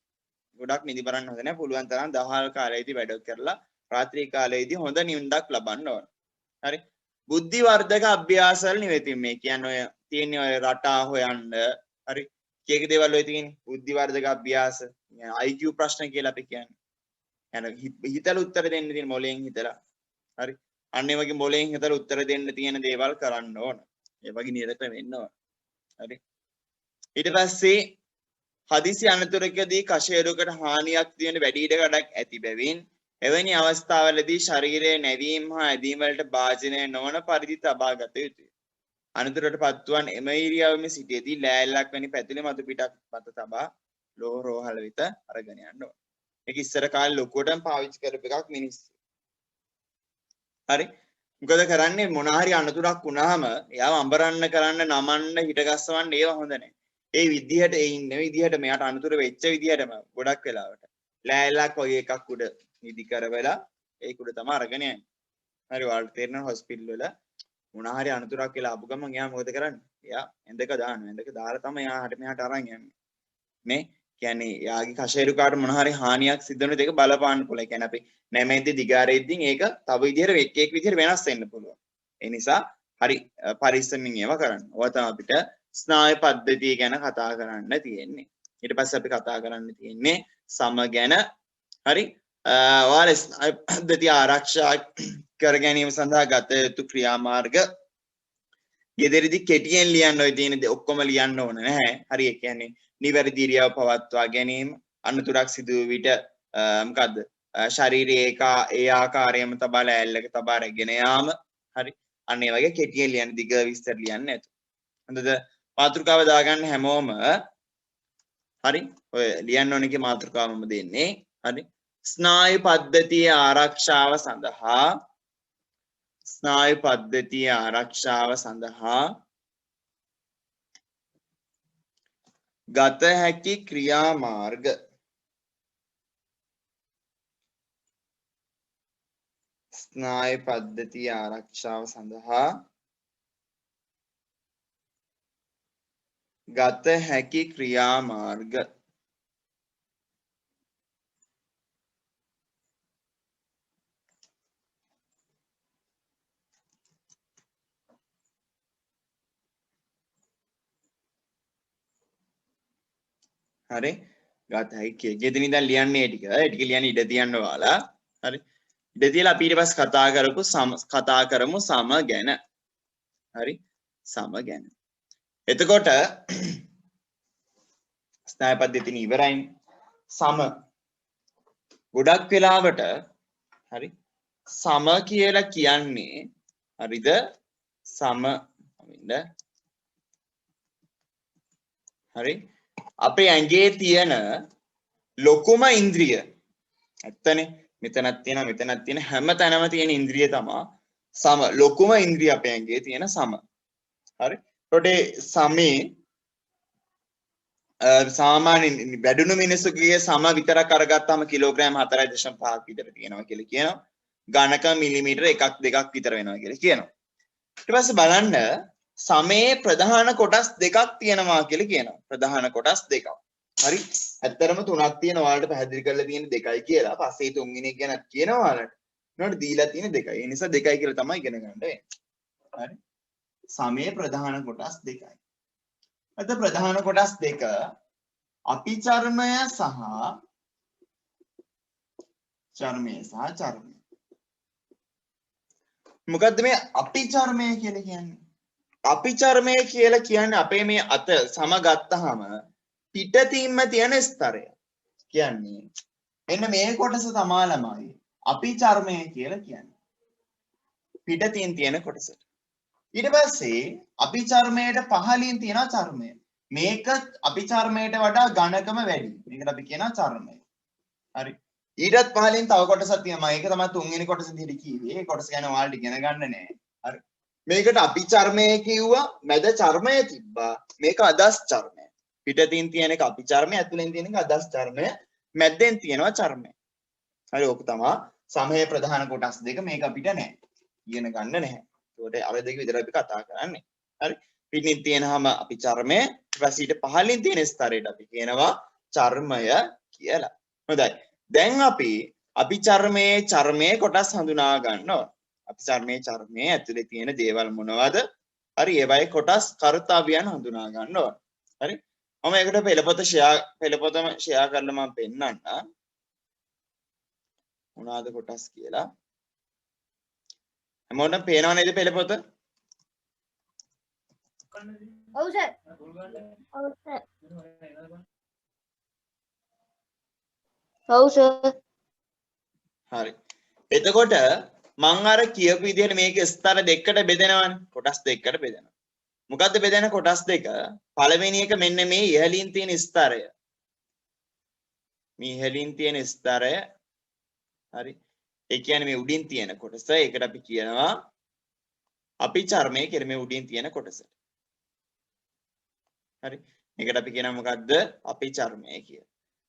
ගොඩක් නිදි මරන්න හොඳ නැහැ. පුළුවන් තරම් දහල් කාලයේදී වැඩ කරලා රාත්‍රී කාලයේදී හොඳ නිින්දක් ලබන්න ඕන. හරි. බුද්ධි වර්ධක අභ්‍යාසවල නිවෙතින් මේ කියන්නේ ඔය තියෙන ඔය රටා හොයන්න හරි කීක දේවල් ඔය තියෙන්නේ බුද්ධි වර්ධක අභ්‍යාස IQ ප්‍රශ්න කියලා අපි කියන්නේ. යන හිතලා උත්තර දෙන්න තියෙන මොලෙන් හිතලා. හරි. අන්න ඒ වගේ මොලෙන් හිතලා උත්තර දෙන්න තියෙන දේවල් කරන්න ඕන. ඒ වගේ නිරත වෙන්න ඕන. හරි. ඊට පස්සේ හදිසි අනතුරකදී කෂේරුවකට හානියක් තියෙන වැඩි ඉඩකඩක් ඇති බැවින් එවැනි අවස්ථාවලදී ශරීරයේ නැවීම හා ඇදීම වලට භාජනය නොවන පරිදි තබා ගත යුතුය. අනතුරට පත්වන් එම ඉරියව්වෙම සිටියේදී ලෑල්ලක් වැනි පැතුලේ මතු පිටක් මත තබා ලෝහ රෝහල වෙත අරගෙන යන්න ඕන. ඒක ඉස්සර කාලේ ලොකුවටම පාවිච්චි කරපු එකක් මිනිස්සු. හරි. මොකද කරන්නේ මොන හරි අනතුරක් වුණාම එයාව අඹරන්න කරන්න නමන්න හිටගස්සවන්න ඒව හොඳ නැහැ. ඒ විදිහට ඒ ඉන්න විදිහට මෙයාට අනතුර වෙච්ච විදිහටම ගොඩක් වෙලාවට ලෑල්ලක් වගේ එකක් උඩ නිදි කරවලා ඒක උඩ තමයි අරගෙන යන්නේ. හරි ඔයාලට තේරෙනවා හොස්පිටල් වල මොන හරි අනතුරක් කියලා ආපු ගමන් එයා මොකද කරන්නේ? එයා ඇඳක දානවා. ඇඳක දාලා තමයි එයාට මෙහාට අරන් යන්නේ. මේ කියන්නේ එයාගේ කෂේරුකාට මොන හරි හානියක් සිද්ධ වෙන දෙක බලපාන්න පුළුවන්. ඒ කියන්නේ අපි නැමෙද්දි දිගාරෙද්දි ඒක තව විදිහට එක් විදිහට වෙනස් වෙන්න පුළුවන්. ඒ නිසා හරි පරිස්සමින් ඒවා කරන්න. ඔය තමයි අපිට ස්නායු පද්ධතිය ගැන කතා කරන්න තියෙන්නේ. ඊට පස්සේ අපි කතා කරන්න තියෙන්නේ සම ගැන. හරි. ඔයාලා ස්නායු පද්ධතිය ආරක්ෂා කර ගැනීම සඳහා ගත යුතු ක්‍රියාමාර්ග යෙදෙරිදි කෙටියෙන් ලියන්න ඔය තියෙන දේ ඔක්කොම ලියන්න ඕන නැහැ. හරි. ඒ කියන්නේ නිවැරදි ඉරියව් පවත්වා ගැනීම, අනතුරක් සිදු වූ විට මොකද්ද? ශරීරයේ ඒ ආකාරයෙන්ම තබා ලෑල්ලක තබා රැගෙන යාම. හරි. අන්න ඒ වගේ කෙටියෙන් ලියන්න දිග විස්තර ලියන්න නැතු. හොඳද? මාතෘකාව දාගන්න හැමෝම. හරි. ඔය ලියන්න ඕනේ මාතෘකාව මම දෙන්නේ. හරි. ස්නායු පද්ධතියේ ආරක්ෂාව සඳහා ස්නායු පද්ධතියේ ආරක්ෂාව සඳහා ගත හැකි ක්‍රියාමාර්ග. ස්නායු පද්ධතියේ ආරක්ෂාව සඳහා ගත හැකි ක්‍රියාමාර්ග. හරි. ගත හැකි ගෙදෙන ඉඳන් ලියන්නේ ටික. ඒ ටික ලියන්න ඉඩ තියන්න ඔයාලා. හරි. ඉඩ තියලා අපි ඊට පස්සේ කතා කරමු සම ගැන. හරි. සම ගැන. එතකොට ස්නායු පද්ධතිය ඉවරයිනේ. සම ගොඩක් වෙලාවට හරි සම කියලා කියන්නේ හරිද? සම හරි අපේ ඇඟේ තියෙන ලොකුම ඉන්ද්‍රිය. ඇත්තනේ. මෙතනක් තියෙන හැම තැනම තියෙන ඉන්ද්‍රිය තමයි සම. ලොකුම ඉන්ද්‍රිය අපේ ඇඟේ තියෙන සම. හරි. ඒකට සමේ සාමාන්‍ය වැඩුණු මිනිස්සුගේ සම විතරක් අරගත්තාම කිලෝග්‍රෑම් 4.5ක් විතර තියෙනවා කියලා කියනවා. ඝනක මිලිමීටර 1 2ක් විතර වෙනවා කියලා කියනවා. ඊට පස්සේ බලන්න සමේ ප්‍රධාන කොටස් දෙකක් තියෙනවා කියලා කියනවා. ප්‍රධාන කොටස් දෙකක්. හරි. ඇත්තරම තුනක් තියෙන ඔයාලට පැහැදිලි කරලා තියෙන දෙකයි කියලා. පස්සේ තුන්වෙනි එක ගැන කියනවා ඔයාලට. ඊට දීලා තියෙන දෙකයි. ඒ නිසා දෙකයි කියලා තමයි ඉගෙන ගන්න වෙන්නේ. හරි. සමේ ප්‍රධාන කොටස් දෙකයි. අද ප්‍රධාන කොටස් දෙක අපිචර්මය සහ චර්මය. මොකද්ද මේ අපිචර්මය කියලා කියන්නේ? අපිචර්මය කියලා කියන්නේ අපේ මේ අත සම ගත්තාම පිටතින්ම තියෙන ස්තරය. කියන්නේ එන්න මේ කොටස තමයි ළමයි අපිචර්මය කියලා කියන්නේ. පිටතින් තියෙන කොටසට. ඊට පස්සේ අපිචර්මයට පහළින් තියෙන චර්මය. මේක අපිචර්මයට වඩා ඝනකම වැඩි. මේකට අපි කියනවා චර්මය. හරි. ඊටත් පහළින් තව කොටසක් තියෙනවා. ඒක තමයි තුන්වෙනි කොටස විදිහට කිව්වේ. ඒ කොටස ගැන ඔයාලට ඉගෙන ගන්න නෑ. හරි. මේකට අපිචර්මය කිව්වා. මැද චර්මය තිබ්බා. මේක අදස් චර්මය. පිටතින් තියෙන එක අපිචර්මය, ඇතුලෙන් තියෙන එක අදස් චර්මය, මැද්දෙන් තියෙනවා චර්මය. හරි. ඕක තමයි සමයේ ප්‍රධාන කොටස් දෙක. මේක අපිට නෑ. ඉගෙන ගන්න නැහැ. ඒකට අර දෙක විතරයි අපි කතා කරන්නේ. හරි. පිටින් තියෙනහම අපි චර්මය, ඊට පස්සේ ඊට පහළින් තියෙන ස්තරයට අපි කියනවා චර්මය කියලා. හොඳයි. දැන් අපි චර්මයේ කොටස් හඳුනා ගන්නවා. අපි චර්මයේ ඇතුලේ තියෙන දේවල් මොනවද? හරි. ඒවයි කොටස් කර්තව්‍යයන් හඳුනා ගන්නවා. හරි. මම ඒකට පෙළපොතම ෂෙයා කරලා මම පෙන්නන්න. මොනවාද කොටස් කියලා. හැමෝටම පේනව නේද පෙළපොත? ඔව් සර්. ඔව් සර්. හරි. එතකොට මම අර කියපු විදිහට මේක ස්තර දෙකකට බෙදෙනවානේ. කොටස් දෙකකට බෙදෙනවා. මොකද්ද බෙදෙන කොටස් දෙක? පළවෙනි එක මෙන්න මේ ඉහළින් තියෙන ස්තරය. මේ ඉහළින් තියෙන ස්තරය. හරි. ඒ කියන්නේ මේ උඩින් තියෙන කොටස. ඒකට අපි කියනවා අපි චර්මයේ කියලා මේ උඩින් තියෙන කොටස. හරි. මේකට අපි කියනවා මොකද්ද? අපි චර්මය කියලා.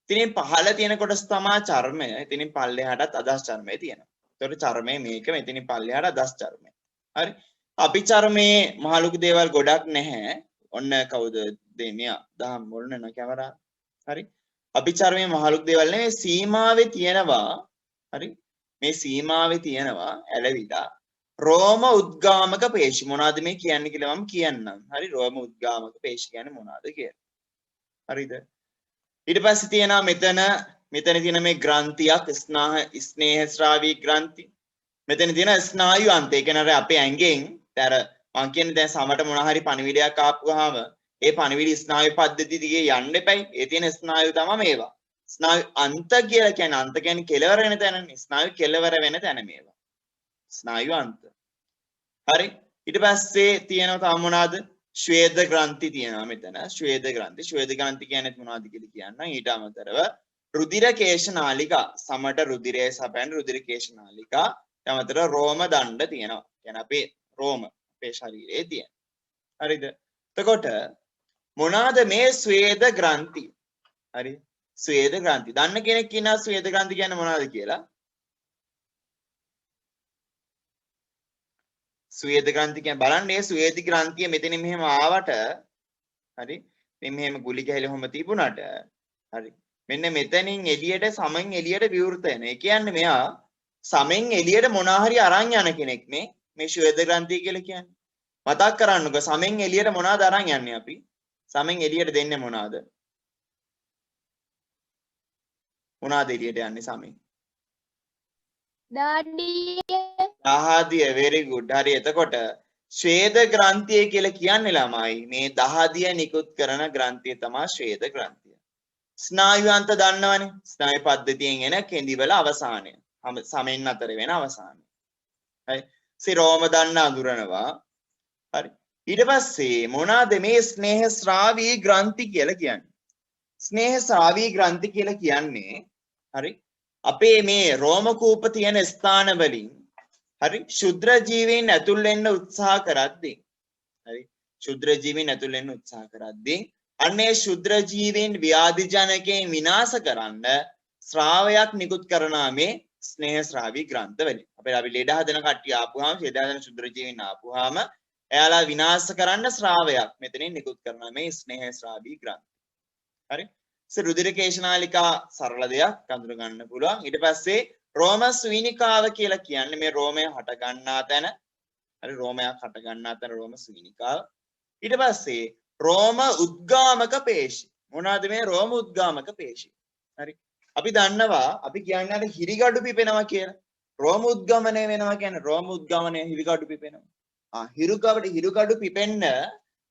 ඉතින් පහළ තියෙන කොටස තමයි චර්මය. ඉතින් පල්ලෙහාටත් අදස් චර්මය තියෙනවා. ඒතකොට චර්මය මේක මෙතනින් පල්ලෙහාට අදස් චර්මය. හරි. අපි චර්මයේ මහලුකු දේවල් ගොඩක් නැහැ. ඔන්න කවුද දෙමියා දහම් මොළන කැමරා. හරි. අපි චර්මයේ මහලුකු දේවල් නෙවෙයි සීමාවේ තියෙනවා. හරි. මේ සීමාවේ තියෙනවා ඇලවිලා රෝම උද්ගාමක පේශි. මොනවද මේ කියන්නේ කියලා මම කියන්නම්. හරි. රෝම උද්ගාමක පේශි කියන්නේ මොනවද කියලා. හරිද? ඊට පස්සේ තියෙනවා මෙතන තියෙන මේ ග්‍රන්ථියක් ස්නේහස්රාවී ග්‍රන්ථි. මෙතන තියෙන ස්නායු අන්තය. ඒ කියන්නේ අපේ ඇඟෙන් අර මං කියන්නේ දැන් සමට මොන හරි පණිවිඩයක් ආපුවාම ඒ පණිවිඩ ස්නායු පද්ධතිය දිගේ යන්න එපයි. ඒ තියෙන ස්නායු තමයි මේවා. ස්නායු අන්ත කියලා කියන්නේ අන්ත කියන්නේ කෙලවර වෙන තැනනේ. ස්නායු කෙලවර වෙන තැන මේවා. ස්නායු අන්ත. හරි. ඊට පස්සේ තියෙනවා තව මොනවාද? ශ්වේද ග්‍රන්ථි තියෙනවා මෙතන. ශ්වේද ග්‍රන්ථි කියන්නේ මොනවද කියලා කියන්න. ඊට අමතරව රුධිර කේශ නාලිකා. සමට රුධිරය සපයන රුධිර කේශ නාලිකා. ඊට අමතරව රෝම දණ්ඩ තියෙනවා. කියන්නේ අපේ රෝම අපේ ශරීරයේ තියෙන. හරිද? එතකොට මොනවාද මේ ස්වේද ග්‍රන්ථි? හරි. ස්වේද ග්‍රන්ථි. දන්න කෙනෙක් ඉන්නවා ස්වේද ග්‍රන්ථි කියන්නේ මොනවද කියලා? ස්වේද ග්‍රන්ථි කියන්නේ බලන්න මේ ස්වේද ග්‍රන්ථිය මෙතන මෙහෙම ආවට හරි මේ මෙහෙම ගුලි කැලේ හැම තිබුණාට හරි මෙන්න මෙතනින් එළියට සමෙන් එළියට විවෘත වෙන. ඒ කියන්නේ මෙයා සමෙන් එළියට මොනවා හරි අරන් යන කෙනෙක් මේ ස්වේද ග්‍රන්ථිය කියලා කියන්නේ. මතක් කරන්නකෝ සමෙන් එළියට මොනවද අරන් යන්නේ අපි? සමෙන් එළියට දෙන්නේ මොනවද? මොනවද එළියට යන්නේ සමෙන්? දහදිය very good. හරි එතකොට ශ්වේද ග්‍රන්ථිය කියලා කියන්නේ ළමයි මේ දහදිය නිකුත් කරන ග්‍රන්ථිය තමයි ශ්වේද ග්‍රන්ථිය. ස්නායුවන්ත දන්නවනේ. ස්නායු පද්ධතියෙන් එන කෙඳිවල අවසානය. සමෙන් අතර වෙන අවසානය. හරි. සිරෝම දන්න අඳුරනවා. හරි. ඊට පස්සේ මොනවාද මේ ස්නේහ ශ්‍රාවී ග්‍රන්ථි කියලා කියන්නේ? ස්නේහ ශ්‍රාවී ග්‍රන්ථි කියලා කියන්නේ හරි අපේ මේ රෝම කූප තියෙන ස්ථාන වලින් හරි ශුද්‍ර ජීවීන් ඇතුල් වෙන්න උත්සාහ කරද්දී හරි ශුද්‍ර ජීවීන් ඇතුල් වෙන්න උත්සාහ කරද්දී අන්නේ ශුද්‍ර ජීවීන් ව්‍යාධි ජනකයෙන් විනාශ කරන්න ශ්‍රාවයක් නිකුත් කරනා මේ ස්නේහ ශ්‍රාවී ග්‍රන්ථ වලින් අපි ලෙඩ හදන කට්ටිය ආපුවාම ලෙඩ හදන ශුද්‍ර ජීවීන් ආපුවාම එයාලා විනාශ කරන්න ශ්‍රාවයක් මෙතනින් නිකුත් කරනවා මේ ස්නේහ ශ්‍රාවී ග්‍රන්ථ. හරි රුධිර කේශනාලිකා සරල දෙයක් අඳුර ගන්න පුළුවන්. ඊට පස්සේ රෝම ස්වීනිකාව කියලා කියන්නේ මේ රෝමය හට ගන්නා තැන. හරි රෝමයක් හට ගන්නා තැන රෝම ස්වීනිකාව. ඊට පස්සේ රෝම උද්ගාමක පේශි. මොනවාද මේ රෝම උද්ගාමක පේශි? හරි අපි දන්නවා අපි කියන්නේ අර හිරිගඩු පිපෙනවා කියලා. රෝම උද්ගමනය වෙනවා කියන්නේ රෝම උද්ගමනය හිරිගඩු පිපෙනවා. හිරුගඩු පිපෙන්න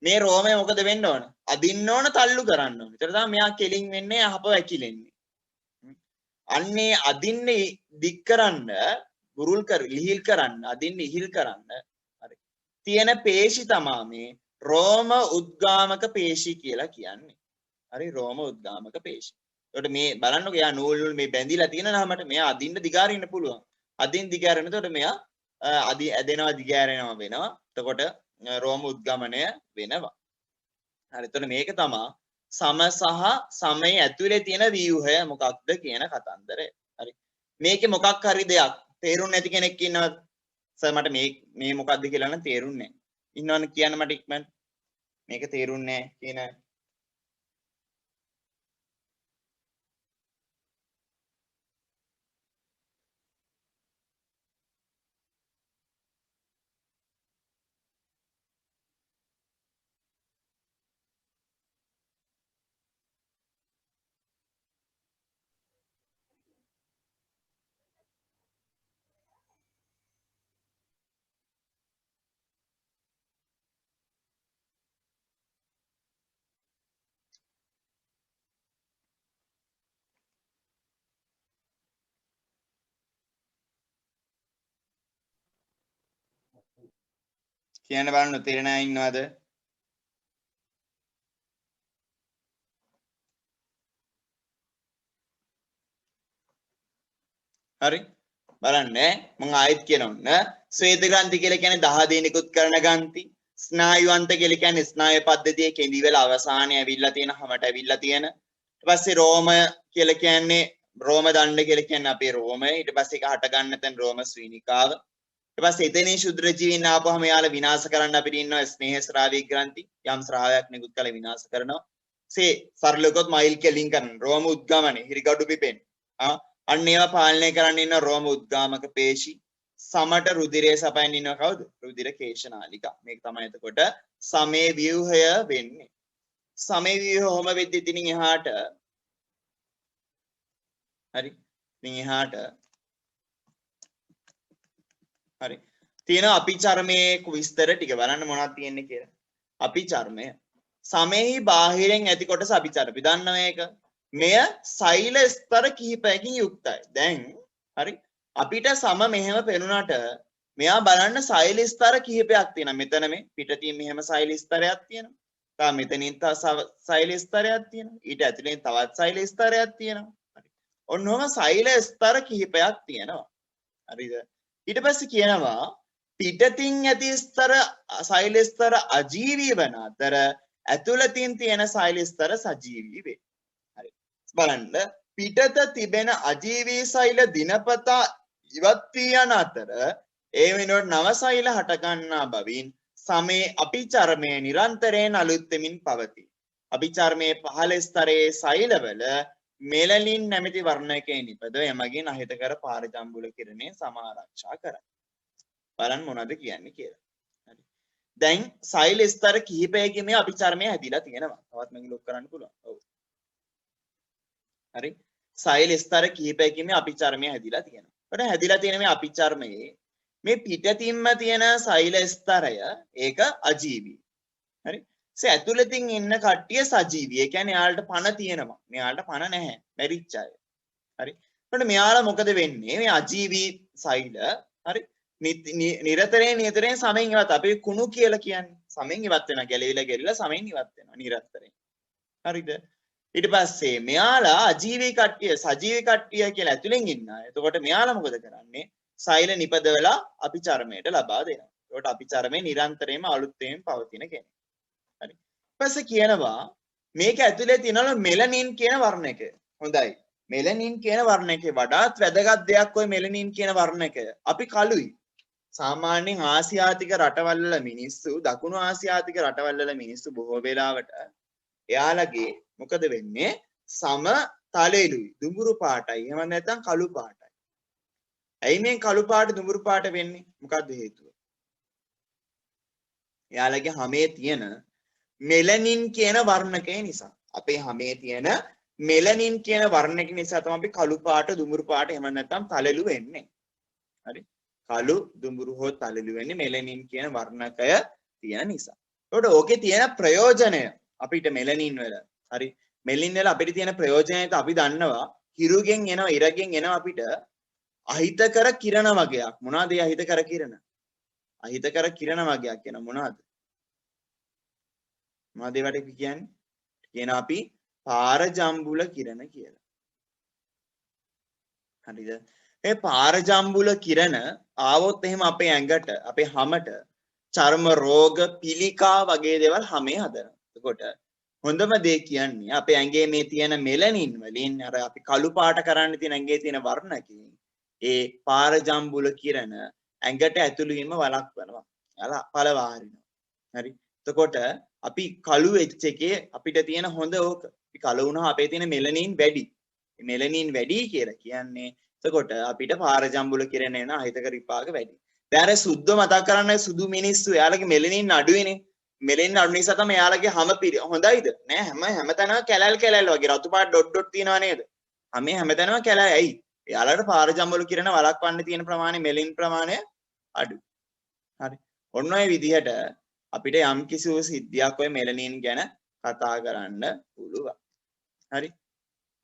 මේ රෝමය මොකද වෙන්න ඕන? අදින්න ඕන තල්ලු කරන්න ඕන. ඒතර තමයි මෙයා කෙලින් වෙන්නේ අහප වැකිලෙන්නේ. අන්නේ අදින්නේ දික් කරන්න, බුරුල් කර ලිහිල් කරන්න, අදින්නේ ඉහිල් කරන්න. හරි. තියෙන පේශි තමයි මේ රෝම උද්ගාමක පේශි කියලා කියන්නේ. හරි රෝම උද්ගාමක පේශි. ඒකට මේ බලන්නකෝ යා නූල් මේ බැඳිලා තියෙන නමට මෙයා අදින්න දිගාරින්න පුළුවන්. අදින් දිගාරනකොට මෙයා ඇදෙනවා දිගාරෙනවා වෙනවා. එතකොට රෝම උද්ගමනය වෙනවා. හරි එතකොට මේක තමයි සම සහ සමය ඇතුලේ තියෙන ව්‍යුහය මොකක්ද කියන කතන්දරය. හරි මේකේ මොකක් හරි දෙයක් තේරුම් නැති කෙනෙක් ඉන්නවද? සර් මට මේ මොකක්ද කියලා නම් තේරුන්නේ නැහැ. ඉන්නවනේ කියන්න මට ඉක්මනට. මේක තේරුන්නේ නැහැ කියන කියන්න බලන්න තේරෙන අය ඉන්නවද? හරි බලන්න මම ආයෙත් කියනවා ශ්වේත ග්‍රන්ථි කියලා කියන්නේ 10 දිනකුත් කරන ග්‍රන්ථි. ස්නායුවන්ත කියලා කියන්නේ ස්නායු පද්ධතියේ කෙඳි වල අවසානයේ ඇවිල්ලා තියෙන හැමට ඇවිල්ලා තියෙන. ඊට පස්සේ රෝම කියලා කියන්නේ රෝම දණ්ඩ කියලා කියන්නේ අපේ රෝමය. ඊට පස්සේ ඒක හට ගන්න තැන රෝම ස්වීනිකාව. ඊට පස්සේ එතනින් ශුද්‍ර ජීවීන් ආපුවම යාලා විනාශ කරන්න අපිට ඉන්නවා ස්නේහ ශ්‍රාවී ග්‍රන්ථි. යම් ශ්‍රාවයක් නිකුත් කළ විනාශ කරනවා. සේ සරලකොත් මයිල් කෙලින් කරන රෝම උද්ගමනේ හිරිගඩු පිපෙන. අන්න ඒවා පාලනය කරන්න ඉන්න රෝම උද්ගාමක පේශි. සමට රුධිරය සපයන්න ඉන්නවා කවුද? රුධිර කේශනාලිකා. මේක තමයි එතකොට සමේ ව්‍යුහය වෙන්නේ. සමේ ව්‍යුහය කොහොම වෙද්දි ඉතින් එහාට හරි. ඉතින් එහාට හරි. තියෙන අපි චර්මයේ විස්තර ටික බලන්න මොනවද තියෙන්නේ කියලා. අපි චර්මය. සමේහි බාහිරෙන් ඇති කොටස අපි චර්මය. දන්නව මේක? මෙය සෛල ස්තර කිහිපයකින් යුක්තයි. දැන් හරි අපිට සම මෙහෙම පෙනුනට මෙයා බලන්න සෛල ස්තර කිහිපයක් තියෙනවා. මෙතන මේ පිටතින් මෙහෙම සෛල ස්තරයක් තියෙනවා. තා මෙතනින් තව සෛල ස්තරයක් තියෙනවා. ඊට ඇතුලෙන් තවත් සෛල ස්තරයක් තියෙනවා. හරි. ඔන්නෝම සෛල ස්තර කිහිපයක් තියෙනවා. හරිද? ඊට පස්සේ කියනවා පිටතින් ඇති ස්තර සෛල ස්තර අජීවී වන අතර ඇතුළතින් තියෙන සෛල ස්තර සජීවී වේ. බලන්න පිටත තිබෙන අජීවී සෛල දිනපතා ඉවත් වී යන අතර ඒ වෙනුවට නව සෛල හට ගන්නා බවින් සමේ අභිචර්මයේ නිරන්තරයෙන් අලුත් වෙමින් පවතී. අභිචර්මයේ පහළ ස්තරයේ සෛලවල මෙලනින් නැමැති වර්ණකයේ නිපදව එමගින් අහිතකර පාරජම්බුල කිරණේ සමාරක්ෂා කරයි. බලන්න මොනවද කියන්නේ කියලා. හරි. දැන් සෛල ස්තර කිහිපයකින් මේ අභිචර්මය හැදිලා තියෙනවා. තවත් මම ලොක් කරන්න පුළුවන්. ඔව්. හරි සෛල ස්තර කිහිපයකින් මේ අභිචර්මය හැදිලා තියෙනවා. ඒකට හැදිලා තියෙන මේ අභිචර්මයේ මේ පිටතින්ම තියෙන සෛල ස්තරය ඒක අජීවී. හරි. ඒ ඇතුළතින් ඉන්න කට්ටිය සජීවී. ඒ කියන්නේ යාළට පණ තියෙනවා. මෙයාලට පණ නැහැ. මැරිච්ච අය. හරි. ඒකට මෙයාලා මොකද වෙන්නේ? මේ අජීවී සෛල හරි නිරතරයෙන් සමෙන් ඉවත් අපි කුණු කියලා කියන්නේ. සමෙන් ඉවත් වෙනවා. ගැලවිලා සමෙන් ඉවත් වෙනවා නිරතරයෙන්. හරිද? ඊට පස්සේ මෙයාලා අජීවී කට්ටිය සජීවී කට්ටිය කියලා ඇතුලෙන් ඉන්න අය. එතකොට මෙයාලා මොකද කරන්නේ? සෛල නිපදවලා අපි චර්මයට ලබා දෙනවා. ඒකට අපි චර්මයේ නිරන්තරයෙන්ම අලුත් වෙමින් පවතින කෙනෙක්. හරි. ඊපස්සේ කියනවා මේක ඇතුලේ තියෙනවා මෙලනින් කියන වර්ණකය. හොඳයි. මෙලනින් කියන වර්ණකේ වඩාත් වැදගත් දෙයක් ඔය මෙලනින් කියන වර්ණකය. අපි කළුයි. සාමාන්‍යයෙන් ආසියාතික රටවල් වල මිනිස්සු දකුණු ආසියාතික රටවල් වල මිනිස්සු බොහෝ වෙලාවට එයාලගේ මොකද වෙන්නේ සම තලෙලුයි දුඹුරු පාටයි එහෙම නැත්නම් කළු පාටයි. ඇයි මේ කළු පාට දුඹුරු පාට වෙන්නේ? මොකද්ද හේතුව? එයාලගේ හැමේ තියෙන මෙලනින් කියන වර්ණකය නිසා. අපේ හැමේ තියෙන මෙලනින් කියන වර්ණකය නිසා තමයි අපි කළු පාට දුඹුරු පාට එහෙම නැත්නම් තලෙලු වෙන්නේ. හරි? කළු දුඹුරු හෝ තලෙලු වෙන්නේ මෙලනින් කියන වර්ණකය තියෙන නිසා. ඒකට ඕකේ තියෙන ප්‍රයෝජනය අපිට මෙලනින් වල හරි මෙලින් වල අපිට තියෙන ප්‍රයෝජනය අපි දන්නවා හිරුගෙන් එනවා ඉරගෙන් එනවා අපිට අහිතකර කිරණ වගයක්. මොනවාද ඒ අහිතකර කිරණ? අහිතකර කිරණ වගයක් කියන මොනවාද? මොනවද ඒවට කියන්නේ? කියන අපි පාරජම්බුල කිරණ කියලා. හරිද? මේ පාරජම්බුල කිරණ ආවොත් එහෙම අපේ ඇඟට අපේ හැමට චර්ම රෝග පිළිකා වගේ දේවල් හැමේ හදනවා. එතකොට හොඳම දේ කියන්නේ අපේ ඇඟේ මේ තියෙන මෙලනින් වලින් අර අපි කළු පාට කරන්න තියෙන ඇඟේ තියෙන වර්ණකයෙන් ඒ පාරජම්බුල කිරණ ඇඟට ඇතුළු වීම වළක්වනවා. යාලා පළවා හරිනවා. හරි. එතකොට අපි කළු වෙච්ච එකේ අපිට තියෙන හොඳ ඕක. අපි කළු වුණා අපේ තියෙන මෙලනින් වැඩි. මෙලනින් වැඩි කියලා කියන්නේ එතකොට අපිට පාරජම්බුල කිරණ එන අහිතක විපාක වැඩි. දැන් සුද්ධ මතක් කරන්න සුදු මිනිස්සු එයාලගේ මෙලනින් අඩුයිනේ. මෙලනින් අඩු නිසා තමයි එයාලගේ හැම හොඳයිද? නෑ හැමතැනම කැලල් වගේ රතු පාට ඩොට් ඩොට් තියනවා නේද? හැමතැනම කැලයි. ඇයි? එයාලට පාරජම්බුල කිරණ වළක්වන්න තියෙන ප්‍රමාණය මෙලින් ප්‍රමාණය අඩුයි. හරි. ඔන්න ඔය විදිහට අපිට යම් කිසි සිද්ධියක් ඔය මෙලනින් ගැන කතා කරන්න පුළුවන්. හරි.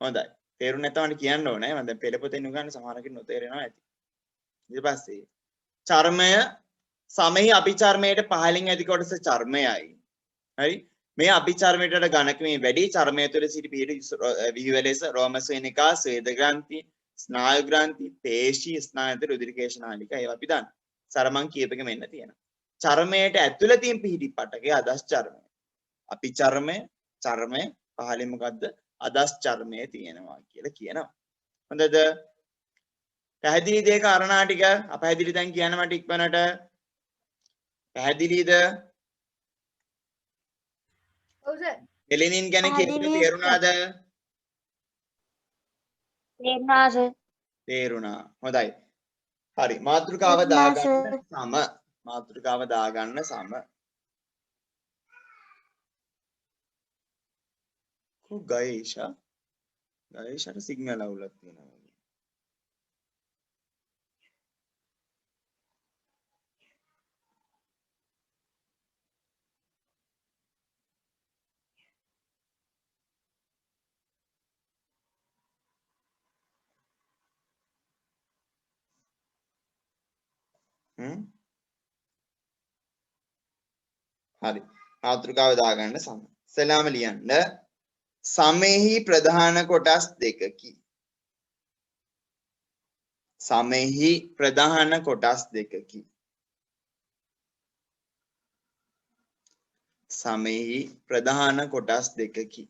හොඳයි. තේරුම් නැත්නම් කියන්න ඕනේ. මම දැන් පෙළපොතෙන් උගන්න සමහරකින් නොතේරෙනවා ඇති. ඊට පස්සේ චර්මය සමෙහි අභිචර්මයට පහළින් ඇති කොටස චර්මයයි. හරි. මේ අභිචර්මයට ඝනකමේ වැඩි චර්මය තුළ සිටි පිහිටි විහිවැලෙස රෝමසේනිකා ස්වේද ග්‍රන්ථි ස්නායු ග්‍රන්ථි පේශී ස්නායුත රුධිරකේශ නාලිකා ඒවා අපි දන්නවා. සරමන් කියපෙක මෙන්න තියෙනවා. චර්මයට ඇතුළතින් පිහිටි පටකේ අදස් චර්මය. අභිචර්මය චර්මය පහළින් මොකද්ද? අදස් චර්මය තියෙනවා කියලා කියනවා. හොඳද? පැහැදිලිද ඒ කාරණා ටික? අපැහැදිලි දැන් කියන්න මට ඉක්මනට. පැහැදිලිද? ඔව් සර්. මෙලනින් ගැන කියපු තේරුණාද? තේරුණා සර්. තේරුණා. හොඳයි. හරි. මාතෘකාව දාගන්න සම. මාතෘකාව දාගන්න සම. ගයේෂා ගයේෂාට සිග්නල් අවුලක් තියෙනවා. හරි. මාතෘකාව දාගන්න සම. සලාම ලියන්න. සමෙහි ප්‍රධාන කොටස් දෙකකි. සමෙහි ප්‍රධාන කොටස් දෙකකි. සමෙහි ප්‍රධාන කොටස් දෙකකි.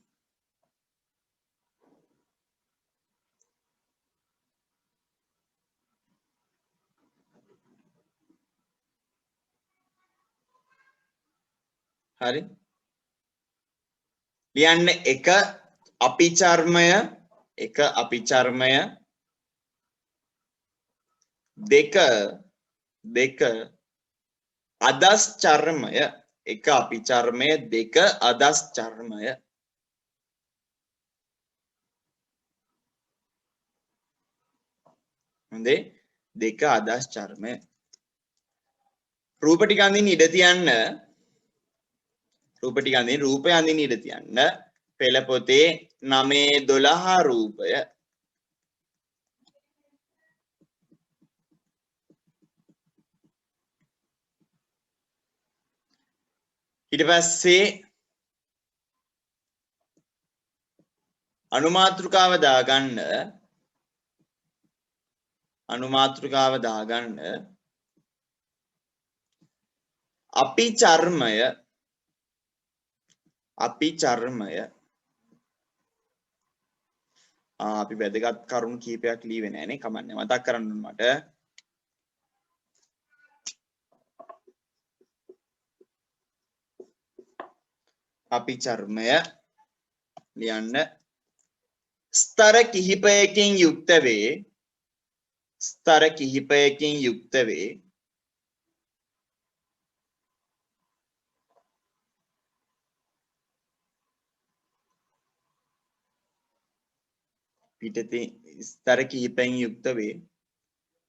හරි. ලියන්න එක අභිචර්මය දෙක අදස් චර්මය එක අභිචර්මය දෙක අදස් චර්මය හොඳේ දෙක අදස් චර්මය රූප ටික අඳින්න ඉඩ තියන්න රූප ටික අඳින්න රූපය අඳින්න ඉඩ තියන්න පෙළ පොතේ 9-12 රූපය ඊට පස්සේ අනුමාත්‍රිකාව දාගන්න අපි චර්මය අපි වැදගත් කරුණු කීපයක් ලියුවේ නෑනේ කමන්නේ මතක් කරන්න මට අපි චර්මය ලියන්න ස්තර කිහිපයකින් යුක්ත වේ පිටතින් ස්තර කිහිපයෙන් යුක්ත වේ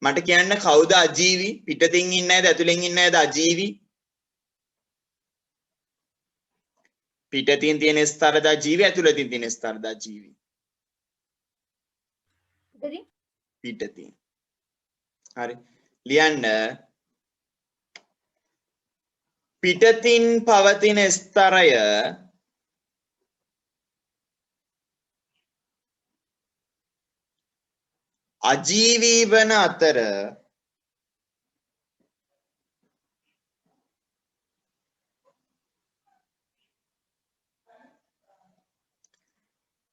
මට කියන්න කවුද අජීවි පිටතින් ඉන්නේ නැද්ද ඇතුලෙන් ඉන්නේ නැද්ද අජීවි පිටතින් තියෙන ස්තරද අජීවි ඇතුලතින් තියෙන ස්තරද අජීවි පිටතින් හරි ලියන්න පිටතින් පවතින ස්තරය අජීවී වන අතර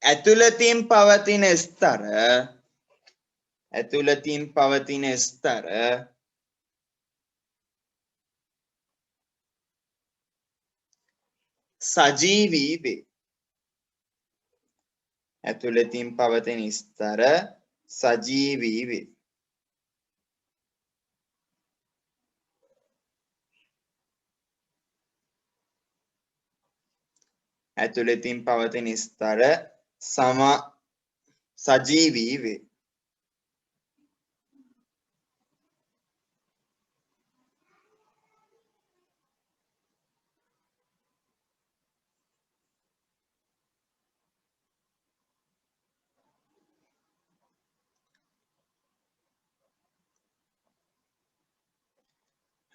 ඇතුළතින් පවතින ස්තර සජීවී වේ. ඇතුළතින් පවතින ස්තර සජීවී වේ. ඇතුළතින් පවතින ස්තර සජීවී වේ.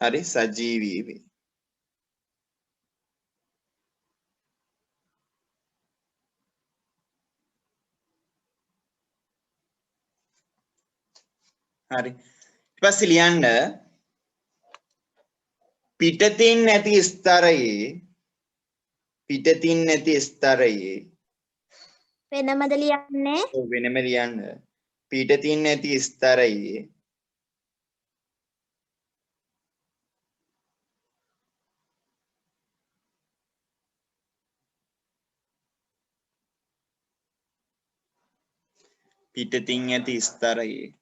හරි සජීවී වේ. හරි ඊට පස්සේ ලියන්න පිටතින් නැති ස්තරයේ වෙනමද ලියන්නේ? ඔව් වෙනම ලියන්න පිටතින් නැති ස්තරයේ පිටතින් ඇති ස්තරයේ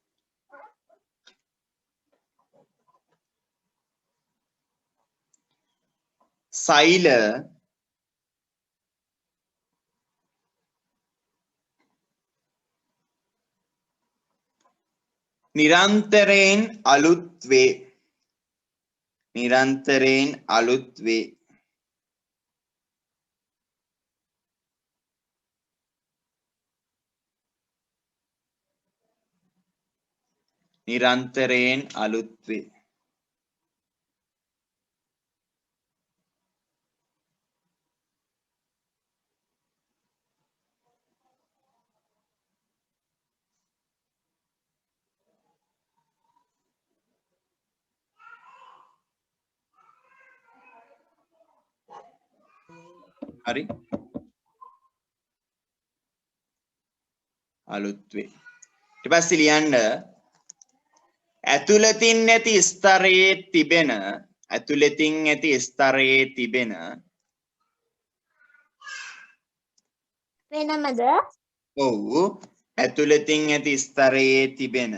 සෛල නිරන්තරයෙන් අලුත් වේ. නිරන්තරයෙන් අලුත් වේ. නිරන්තරයෙන් අලුත් වේ. හරි අලුත් වේ. ඊට පස්සේ ලියන්න ඇතුළතින් නැති ස්තරයේ තිබෙන වෙනමද? ඔව් ඇතුළතින් ඇති ස්තරයේ තිබෙන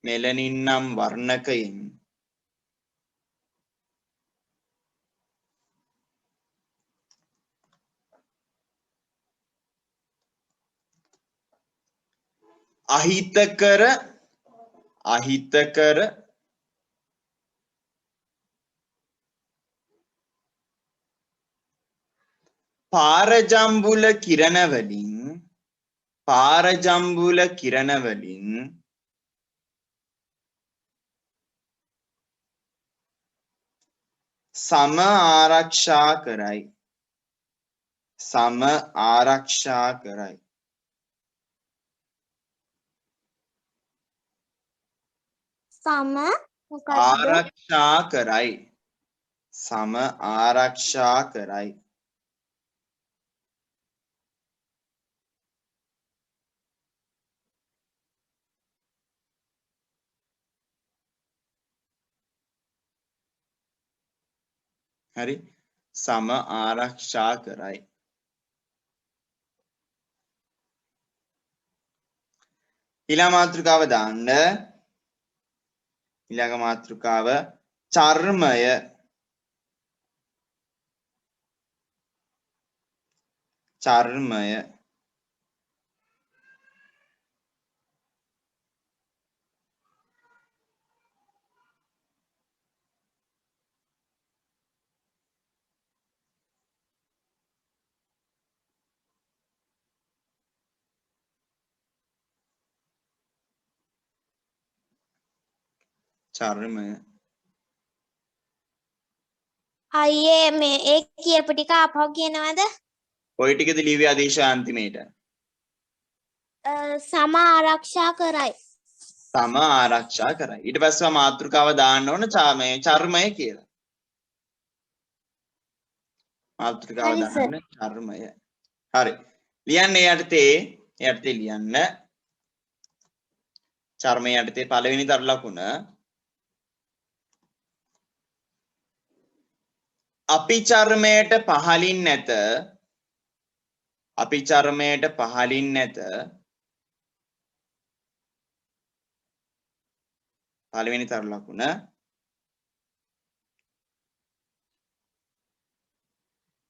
මෙලනින් නම් වර්ණකයෙන් අහිතකර පාරජම්බුල කිරණ වලින් සම ආරක්ෂා කරයි. සම ආරක්ෂා කරයි. හරි සම ආරක්ෂා කරයි. ඊළඟ මාතෘකාව දාන්න. ඊළඟ මාතෘකාව චර්මය. අයියේ මේ ඒ කියපු ටික ආපහු කියනවද? ඔය ටිකද ලිව්වේ අදේශාන්තිමේට. සම ආරක්ෂා කරයි. තම ආරක්ෂා කරයි. ඊට පස්සේ මාතෘකාව දාන්න ඕන මේ චර්මය කියලා. මාතෘකාව හරි සර්. දාන්න චර්මය. හරි. ලියන්න යටතේ ලියන්න. චර්මය යටතේ පළවෙනි තර ලකුණ. අපි චර්මයට පහලින් නැත. අපි චර්මයට පහලින් නැත. පළවෙනි තර ලකුණ.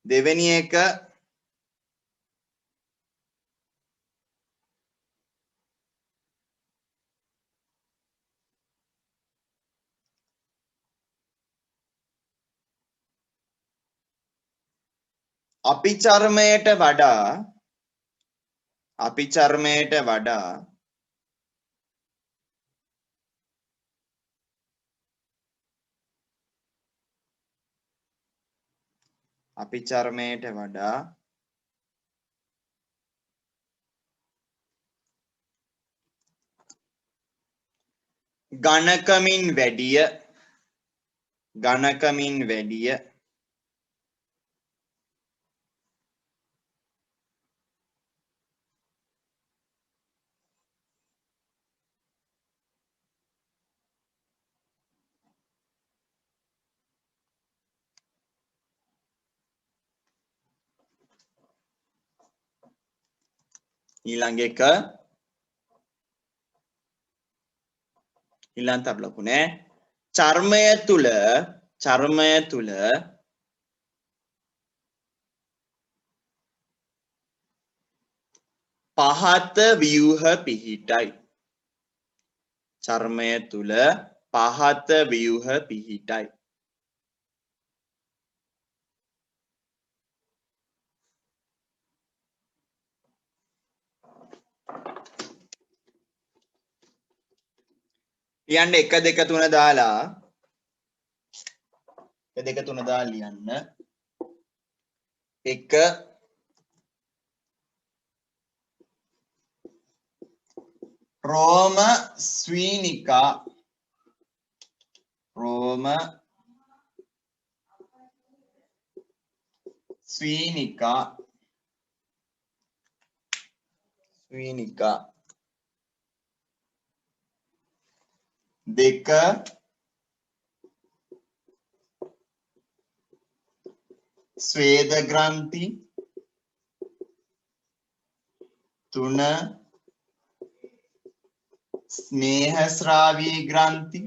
දෙවෙනි එක අපි චර්මයට වඩා අපි චර්මයට වඩා ඝනකමින් වැඩිය ඊළඟ තර ලකුණේ චර්මය තුල පහත ව්‍යුහ පිහිටයි. චර්මය තුල පහත ව්‍යුහ පිහිටයි. ලියන්න 1 2 3 දාලා 1 2 3 දාලා ලියන්න 1 රෝම ස්වීනිකා දෙක ස්වේද ග්‍රන්ථි 3 ස්නේහස්රාවී ග්‍රන්ථි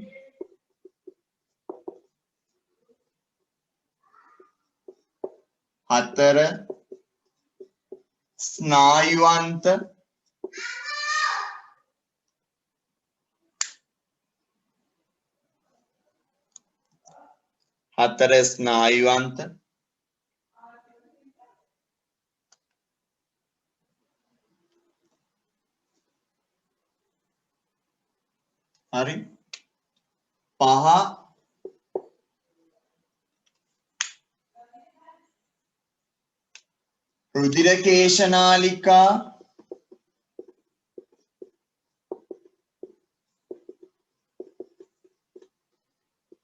4 ස්නායුවන්ත 4 ස්නායුවන්ත හරි 5 රුධිර කේශනාලිකා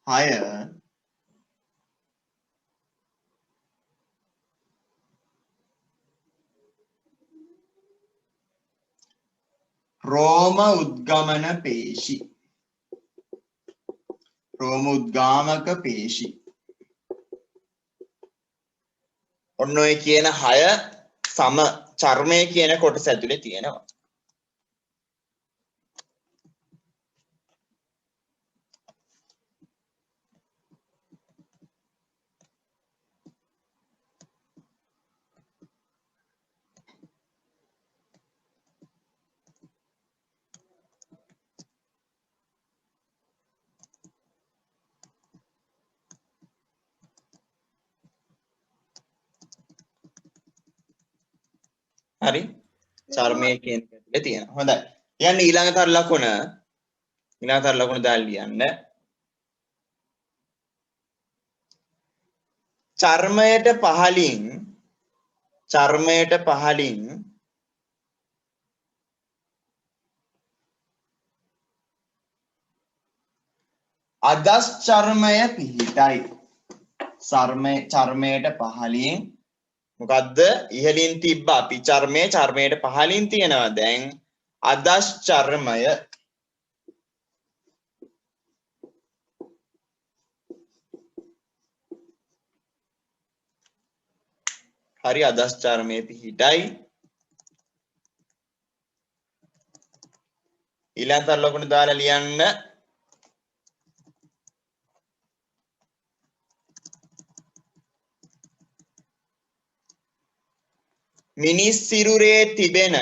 6 රෝම උද්ගමන පේශි රෝම උද්ගාමක පේශි ඔන්න ඔය කියන 6 සම චර්මය කියන කොටස ඇතුලේ තියෙනවා. හරි චර්මය කියන එක ඇතුලේ තියෙනවා. හොඳයි. යන්න ඊළඟ තර ලකුණ දාලා ලියන්න. චර්මයට පහලින් චර්මයට පහලින් අදස් චර්මය පිහිටයි. චර්මයට පහලින් මොකද්ද ඉහලින් තිබ්බ අපි චර්මයට පහලින් තියෙනවා දැන් අදස් චර්මය හරි අදස් චර්මයේ පිහිටයි ඊළඟට ලකුණු දාලා ලියන්න මිනිස් සිරුරේ තිබෙන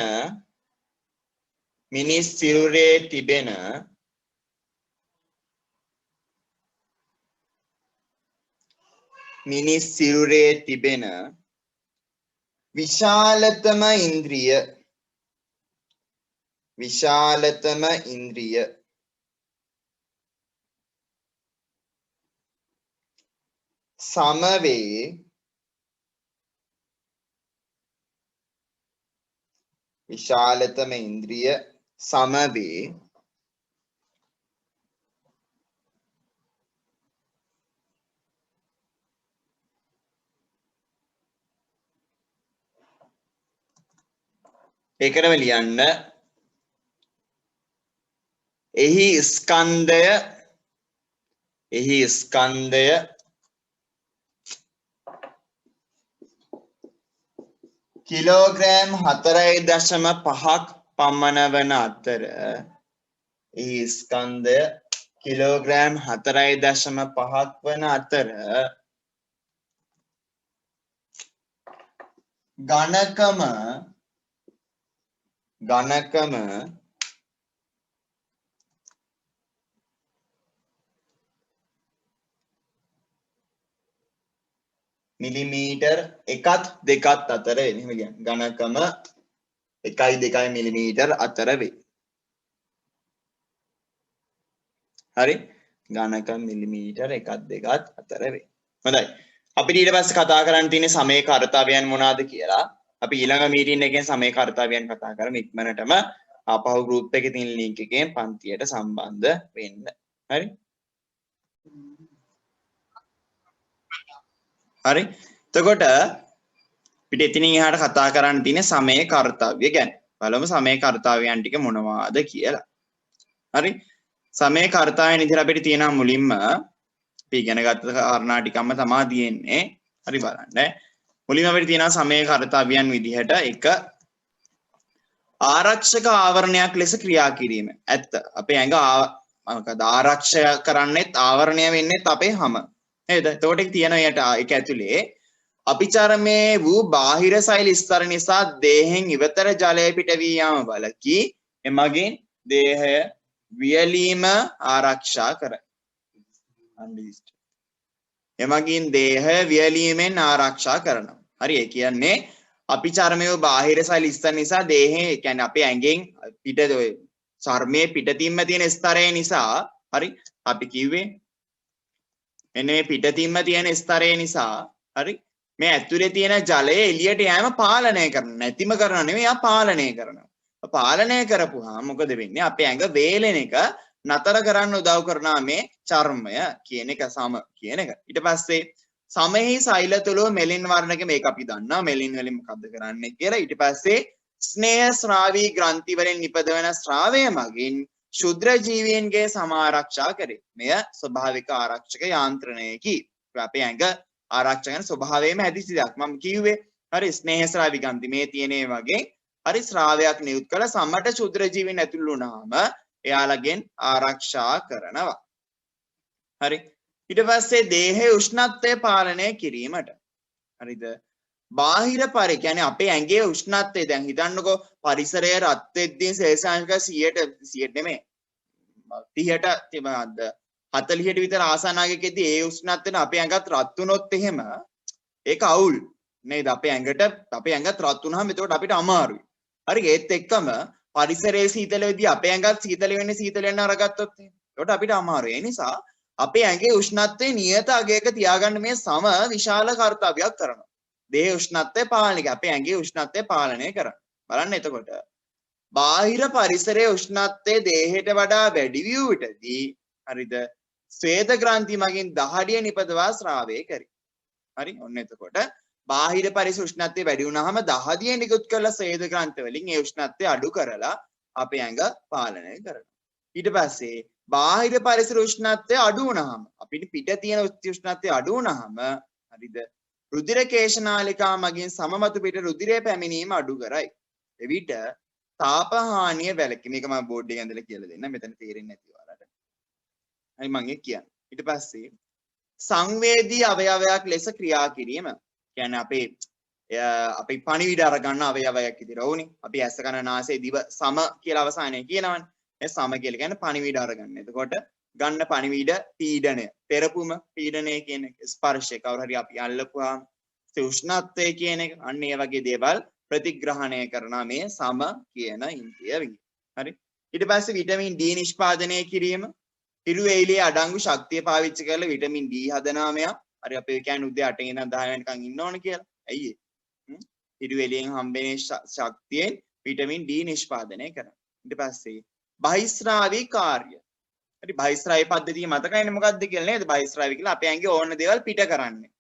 විශාලතම ඉන්ද්‍රිය සමවේ ඒකටම ලියන්න එහි ස්කන්ධය කිලෝග්‍රෑම් 4.5ක් පමණ වන අතර ඝනකම මිලිමීටර් 1-2 අතර එහෙම කියන්නේ ඝනකම 1-2 මිලිමීටර් අතර වේ. හරි ඝනකම මිලිමීටර් 1-2 අතර වේ. හොඳයි. අපිට ඊට පස්සේ කතා කරන්න තියෙන්නේ සමේ කාර්යතාවයන් මොනවාද කියලා. අපි ඊළඟ මීටින් එකෙන් සමේ කාර්යතාවයන් කතා කරමු ඉක්මනටම ආපහු ගෲප් එකේ තියෙන ලින්ක් එකෙන් පන්තියට සම්බන්ධ වෙන්න. හරි? හරි එතකොට පිට එතනින් එහාට කතා කරන්න තියෙන සමේ කාර්යතාවය ගැන බලමු සමේ කාර්යතාවයන් ටික මොනවාද කියලා හරි සමේ කාර්යතාවයන් ඉදිරිය අපිට තියෙනවා මුලින්ම අපි ඉගෙන ගත්ත කාරණා ටිකම තමයි තියෙන්නේ හරි බලන්න මුලින්ම අපිට තියෙනවා සමේ කාර්යතාවයන් විදිහට එක ආරක්ෂක ආවරණයක් ලෙස ක්‍රියා කිරීම ඇත්ත අපේ ඇඟ මොකද ආරක්ෂය කරන්නේත් ආවරණය වෙන්නේත් අපේ හැම නේද? එතකොට තියෙන යට ඒක ඇතුලේ අපිචර්මයේ වූ බාහිර සෛල ස්තර නිසා දේහෙන් ඉවතර ජලය පිට වී යාම බලකි. එමගින් දේහය වියලීම ආරක්ෂා කරයි. එමගින් දේහය වියලීමෙන් ආරක්ෂා කරනවා. හරි ඒ කියන්නේ අපිචර්මයේ වූ බාහිර සෛල ස්තර නිසා දේහේ කියන්නේ අපේ ඇඟෙන් පිට චර්මයේ පිටතින්ම තියෙන ස්තරය නිසා හරි අපි කිව්වේ එන්නේ මේ පිටතින්ම තියෙන ස්තරය නිසා හරි මේ ඇතුලේ තියෙන ජලය එළියට යෑම පාලනය කරනවා නැතිම කරනවා නෙවෙයි ආ පාලනය කරනවා පාලනය කරපුවාම මොකද වෙන්නේ අපේ ඇඟ වේලෙන එක නතර කරන්න උදව් කරනවා මේ චර්මය කියන එක සම කියන එක ඊට පස්සේ සමෙහි සෛල තුල මෙලින් වර්ණක මේක අපි දන්නවා මෙලින් වලින් මොකද්ද කරන්නේ කියලා ඊට පස්සේ ස්නේහ ස්‍රාවී ග්‍රන්ථි වලින් නිපදවන ස්‍රාවය මගින් ශුද්‍ර ජීවීන්ගේ සමාරක්ෂා කරේ. මෙය ස්වභාවික ආරක්ෂක යාන්ත්‍රණයකි. අපේ ඇඟ ආරක්ෂා කරන ස්වභාවයෙන්ම හැදිච්ච දෙයක්. මම කිව්වේ හරි ස්නේහස්රාවී ග්‍රන්ථි මේ තියෙන වගේ හරි ස්‍රාවයක් නියුත් කළ සමට ශුද්‍ර ජීවීන් ඇතුළු වුණාම එයාලගෙන් ආරක්ෂා කරනවා. හරි. ඊට පස්සේ දේහයේ උෂ්ණත්වය පාලනය කිරීමට. හරිද? බාහිර කියන්නේ අපේ ඇඟේ උෂ්ණත්වය දැන් හිතන්නකෝ පරිසරය රත් වෙද්දී සෙල්සියස් 100ට නෙමෙයි 30ට තිබනද 40ට විතර ආසනායකෙදී ඒ උෂ්ණත්වෙන් අපේ ඇඟත් රත් වුණොත් එහෙම ඒක අවුල් නේද අපේ ඇඟත් රත් වුණාම එතකොට අපිට අමාරුයි හරි ඒත් එක්කම පරිසරයේ සීතල වෙද්දී අපේ ඇඟත් සීතල වෙන්න අරගත්තොත් එතකොට අපිට අමාරුයි ඒ නිසා අපේ ඇඟේ උෂ්ණත්වයේ නියත අගයක තියාගන්න මේ සම විශාල කාර්යයක් කරනවා දේහ උෂ්ණත්වය පාලනය කරනවා. අපේ ඇඟේ උෂ්ණත්වය පාලනය කරනවා. බලන්න එතකොට බාහිර පරිසරයේ උෂ්ණත්වය දේහයට වඩා වැඩි වූ විටදී හරිද ස්වේද ග්‍රන්ථි මගින් දහඩිය නිපදවා ස්‍රාවය කරයි. හරි ඔන්න එතකොට බාහිර පරිසර උෂ්ණත්වය වැඩි වුණාම දහඩිය නිකුත් කරලා ස්වේද ග්‍රන්ථ වලින් ඒ උෂ්ණත්වය අඩු කරලා අපේ ඇඟ පාලනය කරනවා. ඊට පස්සේ බාහිර පරිසර උෂ්ණත්වය අඩු වුණාම අපිට පිට තියෙන උෂ්ණත්වය අඩු වුණාම හරිද රුධිර කේශනාලිකා මගින් සමමතු පිට රුධිරය පැමිණීම අඩු කරයි. එවිට තාපහානිය වැළකීම. මේක මම බෝඩ් එකේ ඇඳලා කියලා දෙන්න. මෙතන තේරෙන්නේ නැති ඔයාලට. හරි මම ඒක කියන්නේ. ඊට පස්සේ සංවේදී අවයවයක් ලෙස ක්‍රියා කිරීම. කියන්නේ අපේ පණිවිඩ අරගන්න අවයවයක් විදිහට ඕනේ. අපි ඇස කන නාසය දිව සම කියලා අවසානයේ කියනවනේ. ඒ සම කියලා කියන්නේ පණිවිඩ අරගන්න. එතකොට ගන්න පණිවිඩ පීඩනය. තෙරපුම පීඩනය කියන්නේ ස්පර්ශය. කවුරු හරි අපි අල්ලපුවාම උෂ්ණත්වය කියන එක. අන්න ඒ වගේ දේවල් ප්‍රතිග්‍රහණය කරන මේ සම කියන ඉන්ද්‍රිය. හරි. ඊට පස්සේ විටමින් D නිෂ්පාදනය කිරීම. හිරු එයිලේ අඩංගු ශක්තිය පාවිච්චි කරලා විටමින් D හදනවා මෙයා. හරි අපි කියන්නේ උදේ 8 ඉඳන් 10 වෙනකන් ඉන්න ඕන කියලා. ඇයි ඒ? හිරු එළියෙන් හම්බෙන ශක්තියෙන් විටමින් D නිෂ්පාදනය කරනවා. ඊට පස්සේ බහිස්රාවී කාර්ය. හරි බහිස්රාවී පද්ධතිය මතකයිනේ මොකක්ද කියලා නේද? බහිස්රාවී කියලා අපේ ඇඟේ ඕන දේවල් පිට කරන්නේ.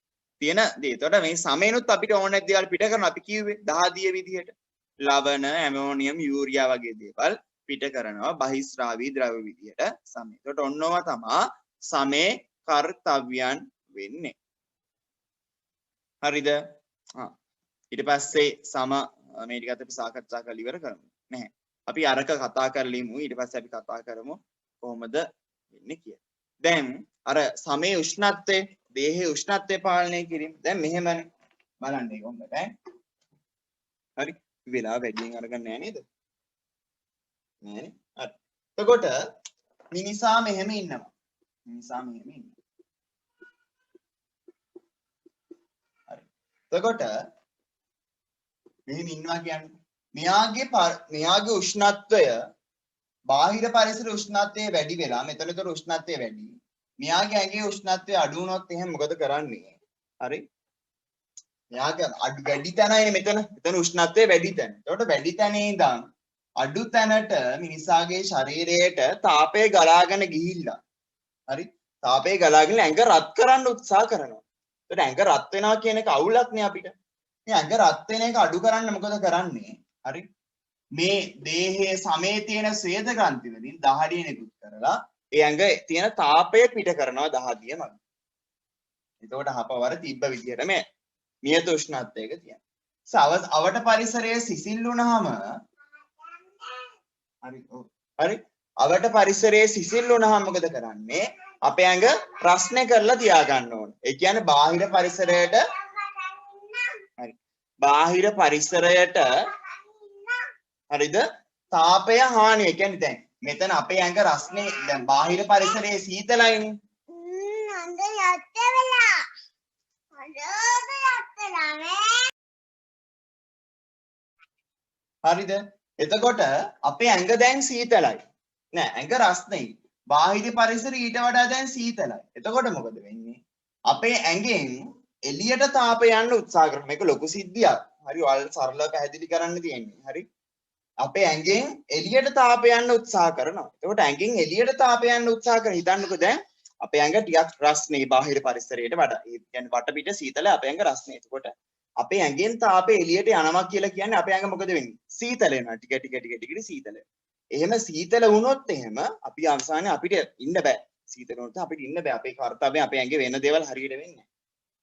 තියෙන දේ. එතකොට මේ සමේනුත් අපිට ඕන දේවල් පිට කරනවා. අපි කිව්වේ දහදිය විදිහට. ලවණ, ඇමෝනියම්, යූරියා වගේ දේවල් පිට කරනවා බහිස්රාවී ද්‍රව්‍ය විදිහට සමේ. එතකොට ඔන්නෝවා තමයි සමේ කර්තව්‍යයන් වෙන්නේ. හරිද? ඊට පස්සේ සම මේ ටිකත් අපි සාකච්ඡා කරලා ඉවර කරමු. නැහැ. අපි අරක කතා කරලිමු. ඊට පස්සේ අපි කතා කරමු කොහොමද වෙන්නේ කියලා. දැන් අර සමේ උෂ්ණත්වය, දේහයේ උෂ්ණත්වය පාලනය කිරීම. දැන් මෙහෙමනේ. බලන්න ඒක හොඳට ඈ. හරි. වෙලාව වැඩියෙන් අරගන්න නෑ නේද? නෑනේ. හරි. එතකොට මිනිසා මෙහෙම ඉන්නවා. මිනිසා මෙහෙම ඉන්නවා. හරි. එතකොට මෙහෙම ඉන්නවා කියන්නේ මෙයාගේ උෂ්ණත්වය බාහිර පරිසර උෂ්ණත්වය වැඩි වෙලා මෙතනතර උෂ්ණත්වය වැඩි. මෙයාගේ ඇඟේ උෂ්ණත්වය අඩු වුණොත් එහෙනම් මොකද කරන්නේ? හරි. මෙයාගේ වැඩි තැනයි මෙතන. මෙතන උෂ්ණත්වය වැඩි තැන. එතකොට වැඩි තැනේ ඉඳන් අඩු තැනට මිනිසාගේ ශරීරයට තාපය ගලාගෙන ගිහිල්ලා. හරි. තාපය ගලාගෙන ඇඟ රත් කරන්න උත්සාහ කරනවා. එතකොට ඇඟ රත් වෙනවා කියන එක අවුලක් නේ අපිට. මේ ඇඟ රත් වෙන එක අඩු කරන්න මොකද කරන්නේ? හරි. මේ දේහයේ සමේ තියෙන ස්වේද ග්‍රන්ථි වලින් දහඩිය නිකුත් කරලා ඒ ඇඟ තියෙන තාපය පිට කරනවා දහඩිය මගින්. එතකොට හපවර තිබ්බ විදිහටම නියත උෂ්ණත්වයක තියෙනවා. අවට පරිසරයේ සිසිල් වුණාම හරි අවට පරිසරයේ සිසිල් වුණාම මොකද කරන්නේ? අපේ ඇඟ රස්නේ කරලා තියා ගන්න ඕනේ. ඒ කියන්නේ බාහිර පරිසරයට හරි බාහිර පරිසරයට හරිද තාපය හානිය. කියන්නේ දැන් මෙතන අපේ ඇඟ රස්නේ දැන් බාහිර පරිසරයේ සීතලයිනේ. හරිද? එතකොට අපේ ඇඟ දැන් සීතලයි. නෑ ඇඟ රස්නෙයි. බාහිර පරිසරය ඊට වඩා දැන් සීතලයි. එතකොට මොකද වෙන්නේ? අපේ ඇඟෙන් එළියට තාපය යන්න උත්සාහ කරනවා. මේක ලොකු සිද්ධියක්. හරි ඔයාලට සරලව පැහැදිලි කරන්න තියෙන්නේ. හරි. අපේ ඇඟෙන් එළියට තාපය යන්න උත්සාහ කරනවා. එතකොට ඇඟෙන් එළියට තාපය යන්න උත්සාහ කරන හිතන්නකෝ දැන් අපේ ඇඟ ටිකක් රස්නේ බාහිර පරිසරයට වඩා. ඒ කියන්නේ වටපිට සීතල අපේ ඇඟ රස්නේ. එතකොට අපේ ඇඟෙන් තාපය එළියට යනවා කියලා කියන්නේ අපේ ඇඟ මොකද වෙන්නේ? සීතල වෙනවා. ටික ටික සීතල වෙනවා. එහෙම සීතල වුණොත් එහෙම අපි අවසානයේ අපිට ඉන්න බෑ. සීතල වුණොත් අපිට ඉන්න බෑ. අපේ කාර්යය අපේ ඇඟේ වෙන දේවල් හරියට වෙන්නේ නැහැ.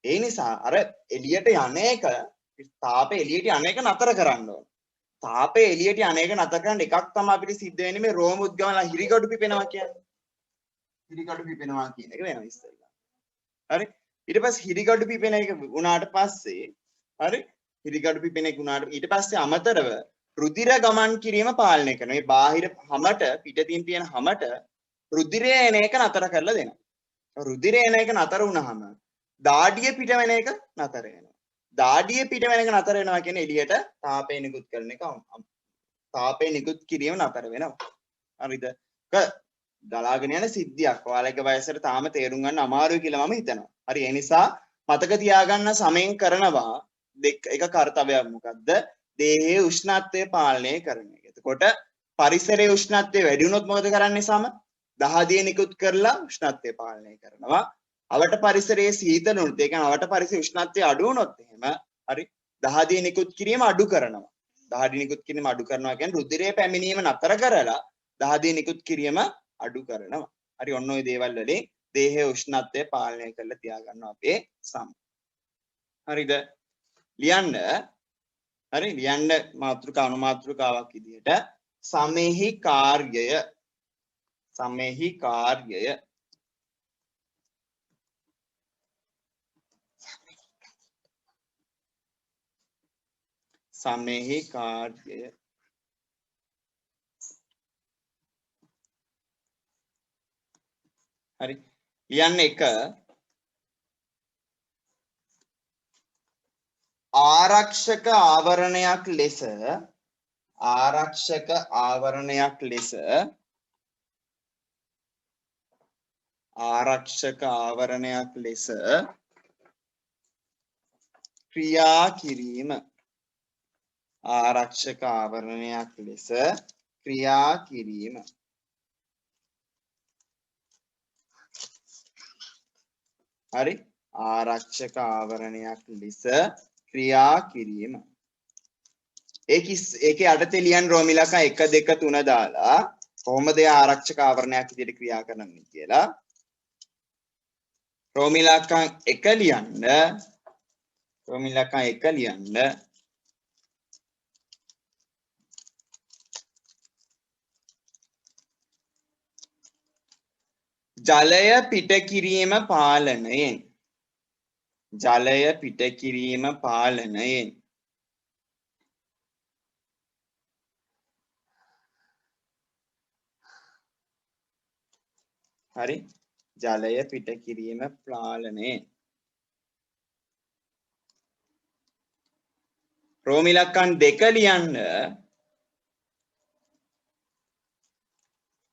ඒ නිසා අර එළියට යන එක තාපය එළියට යන එක නතර කරන්න ඕන. තාපය එළියට යන එක නතර කරන්න එකක් තමයි අපිට සිද්ධ වෙන්නේ මේ රෝම උද්ගමලා හිරිගඩු පිපෙනවා කියන්නේ. හිරිගඩු පිපෙනවා කියන එක වෙනවා ඉස්සෙල්ලා. හරි. ඊට පස්සේ හිරිගඩු පිපෙන එක වුණාට පස්සේ හරි හිරිගඩු පිපෙන එක වුණාට ඊට පස්සේ අමතරව රුධිර ගමන් කිරීම පාලනය කරනවා. මේ බාහිර හැමට පිටින් තියෙන හැමට රුධිරය එන එක නතර කරලා දෙනවා. රුධිරය එන එක නතර වුණාම දාඩිය පිට වෙන එක නතර වෙනවා. දාඩිය පිට වෙන එක නතර වෙනවා කියන්නේ එළියට තාපය නිකුත් කරන එක තාපය නිකුත් කිරීම නතර වෙනවා. හරිද? ගලාගෙන යන සිද්ධියක්. ඔයාලගේ වයසට තාම තේරුම් ගන්න අමාරුයි කියලා මම හිතනවා. හරි ඒ නිසා මතක තියාගන්න සමෙන් කරනවා එක කාර්යයක් මොකද්ද? දේහයේ උෂ්ණත්වය පාලනය කරන එක. එතකොට පරිසරයේ උෂ්ණත්වය වැඩි වුණොත් මොකද කරන්නේ සම? දහදිය නිකුත් කරලා උෂ්ණත්වය පාලනය කරනවා. අවට පරිසරයේ සීතල වුණොත් ඒ කියන්නේ අවට පරිසරයේ උෂ්ණත්වය අඩු වුණොත් එහෙම හරි දහදිය නිකුත් කිරීම අඩු කරනවා. දහදිය නිකුත් කිරීම අඩු කරනවා කියන්නේ රුධිරයේ පැමිණීම නතර කරලා දහදිය නිකුත් කිරීම අඩු කරනවා. හරි ඔන්න ඔය දේවල් වලින් දේහයේ උෂ්ණත්වය පාලනය කරලා තියාගන්නවා අපේ සම. හරිද? ලියන්න. හරි ලියන්න මාතෘකා අනුමාතෘකාවක් විදිහට සමෙහි කාර්යය සමෙහි කාර්යය සමෙහි කාර්යය හරි ලියන්න එක ආරක්ෂක ආවරණයක් ලෙස ආරක්ෂක ආවරණයක් ලෙස ආරක්ෂක ආවරණයක් ලෙස ක්‍රියා කිරීම ආරක්ෂක ආවරණයක් ලෙස ක්‍රියා කිරීම හරි ආරක්ෂක ආවරණයක් ලෙස ක්‍රියා කිරීම ඒකේ යටතේ ලියන්න රෝම ඉලක්කම් 1 2 3 දාලා කොහොමද ආරක්ෂක ආවරණයක් විදිහට ක්‍රියා කරන්නේ කියලා රෝම ඉලක්කම් 1 ලියන්න රෝම ඉලක්කම් 1 ලියන්න ජලය පිට කිරීම පාලනයෙන් ජලය පිට කිරීම පාලනයෙන් හරි ජලය පිට කිරීම පාලනයෙන් රෝම ඉලක්කම් 2 ලියන්න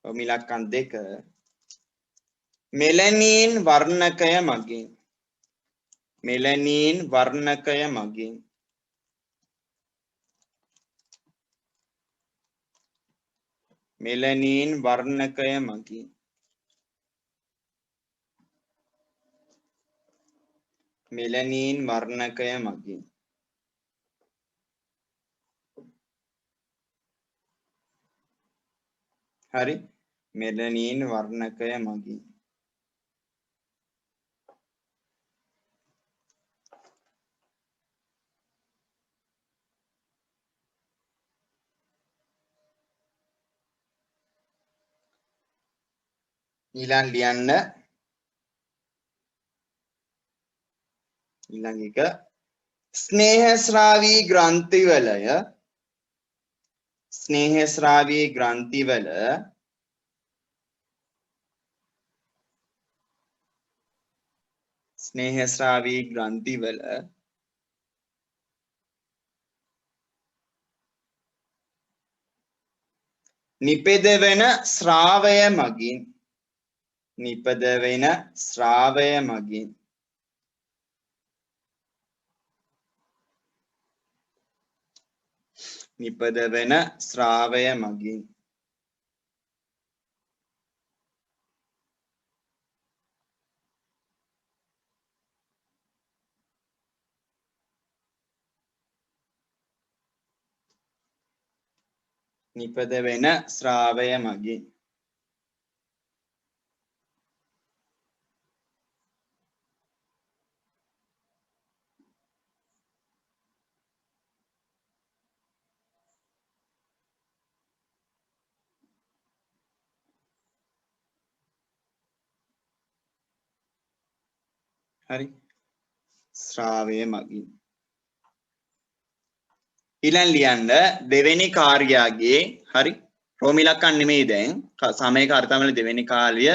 රෝම ඉලක්කම් 2 මෙලනින් වර්ණකය මගින් මෙලනින් වර්ණකය මගින් මෙලනින් වර්ණකය මගින් මෙලනින් වර්ණකය මගින් හරි මෙලනින් වර්ණකය මගින් ඊළඟ ලියන්න ඊළඟ එක ස්නේහස්රාවී ග්‍රන්ථිවලය ස්නේහස්රාවී ග්‍රන්ථිවල ස්නේහස්රාවී ග්‍රන්ථිවල නිපදවෙන ස්‍රාවය මගින් නිපදවෙන ස්‍රාවය මගින් නිපදවෙන ස්‍රාවය මගින් නිපදවෙන ස්‍රාවය මගින් හරි ස්‍රාවය මගින් ඊළඟ ලියන්න දෙවෙනි කාර්යයගේ හරි රෝම ඉලක්කම් නෙමෙයි දැන් සමයක අර්ථවල දෙවෙනි කාර්ය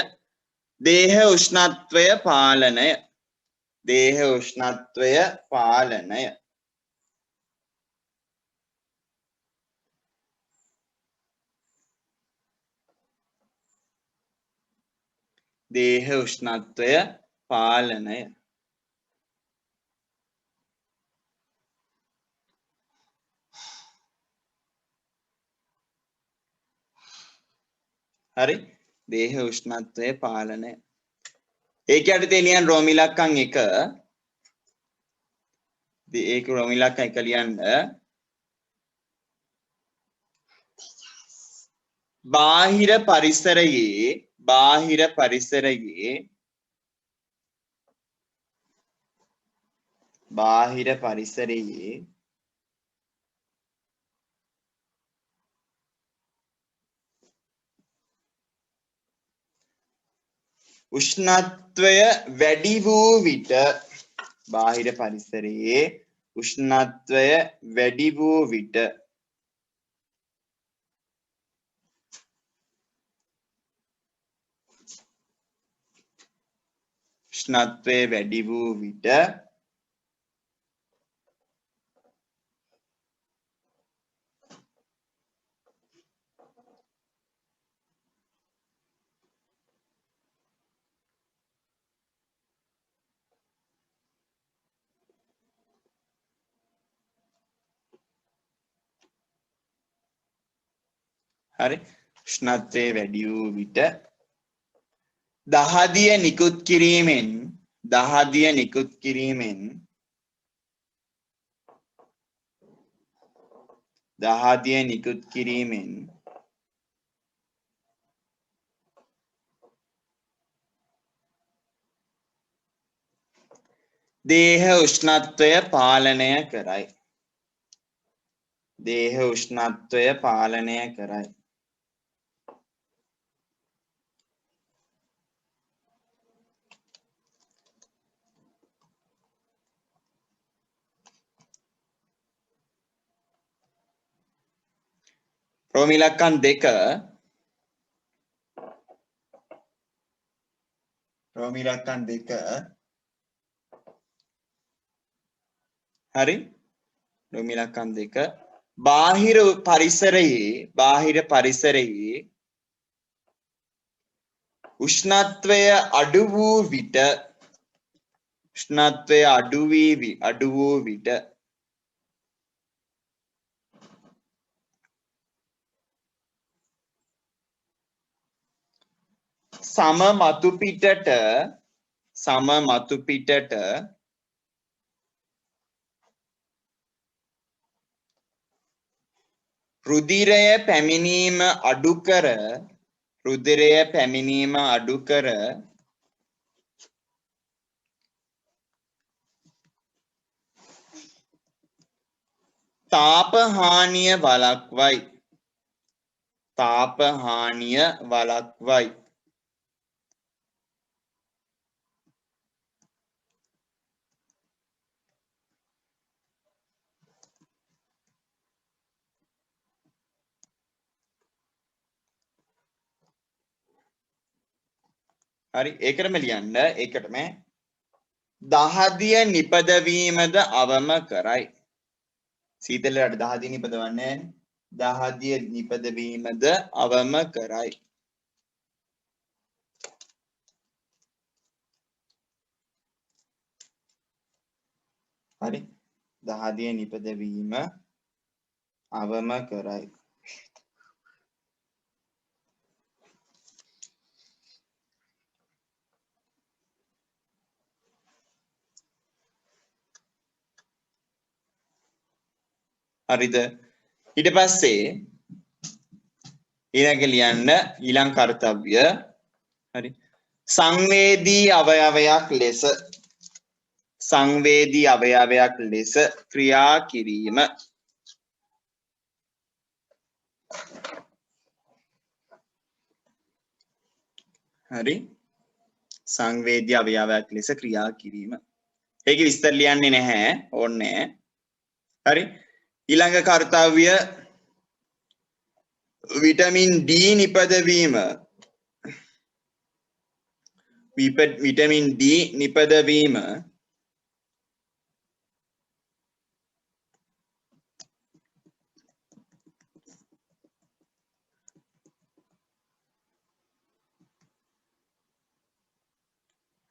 දේහ උෂ්ණත්වය පාලනය දේහ උෂ්ණත්වය පාලනය දේහ උෂ්ණත්වය පාලනය හරි දේහ උෂ්ණත්වය පාලනය ඒක යටතේ ලියන්න රෝම ඉලක්කම් 1 ඒක රෝම ඉලක්කම් 1 ලියන්න බාහිර පරිසරයේ උෂ්ණත්වය වැඩි වූ විට බාහිර පරිසරයේ උෂ්ණත්වය වැඩි වූ විට හරි උෂ්ණත්වය වැඩි වූ විට දහදිය නිකුත් කිරීමෙන් දේහ උෂ්ණත්වය පාලනය කරයි රෝම ඉලක්කම් 2 හරි රෝම ඉලක්කම් 2 බාහිර පරිසරයේ උෂ්ණත්වය අඩු වූ විට සම මතු පිටට රුධිරය පැමිණීම අඩු කර තාප හානිය වළක්වයි හරි ඒකටම ලියන්න ඒකටම දහදිය නිපදවීමද අවම කරයි සීතලට දහදිය නිපදවන්නේ දහදිය නිපදවීමද අවම කරයි හරි දහදිය නිපදවීම අවම කරයි හරිද ඊට පස්සේ ඊළඟ ලියන්න ඊළඟ කාර්යය හරි සංවේදී අවයවයක් ලෙස ක්‍රියා කිරීම හරි සංවේදී අවයවයක් ලෙස ක්‍රියා කිරීම ඒක විස්තර ලියන්නේ නැහැ ඕනේ හරි ඊළඟ කාර්යය විටමින් D නිපදවීම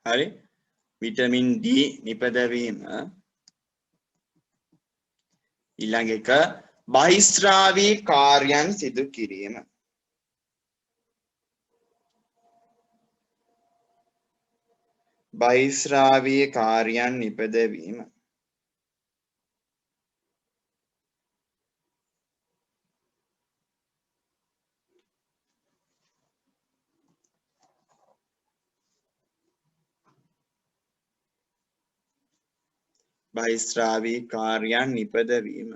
හරි විටමින් D නිපදවීම ඊළඟ එක බහිස්රාවී කාර්යයන් සිදු කිරීම බහිස්රාවීය කාර්යයන් නිපදවීම. බහිස්රාවී කාර්යයන් නිපදවීම.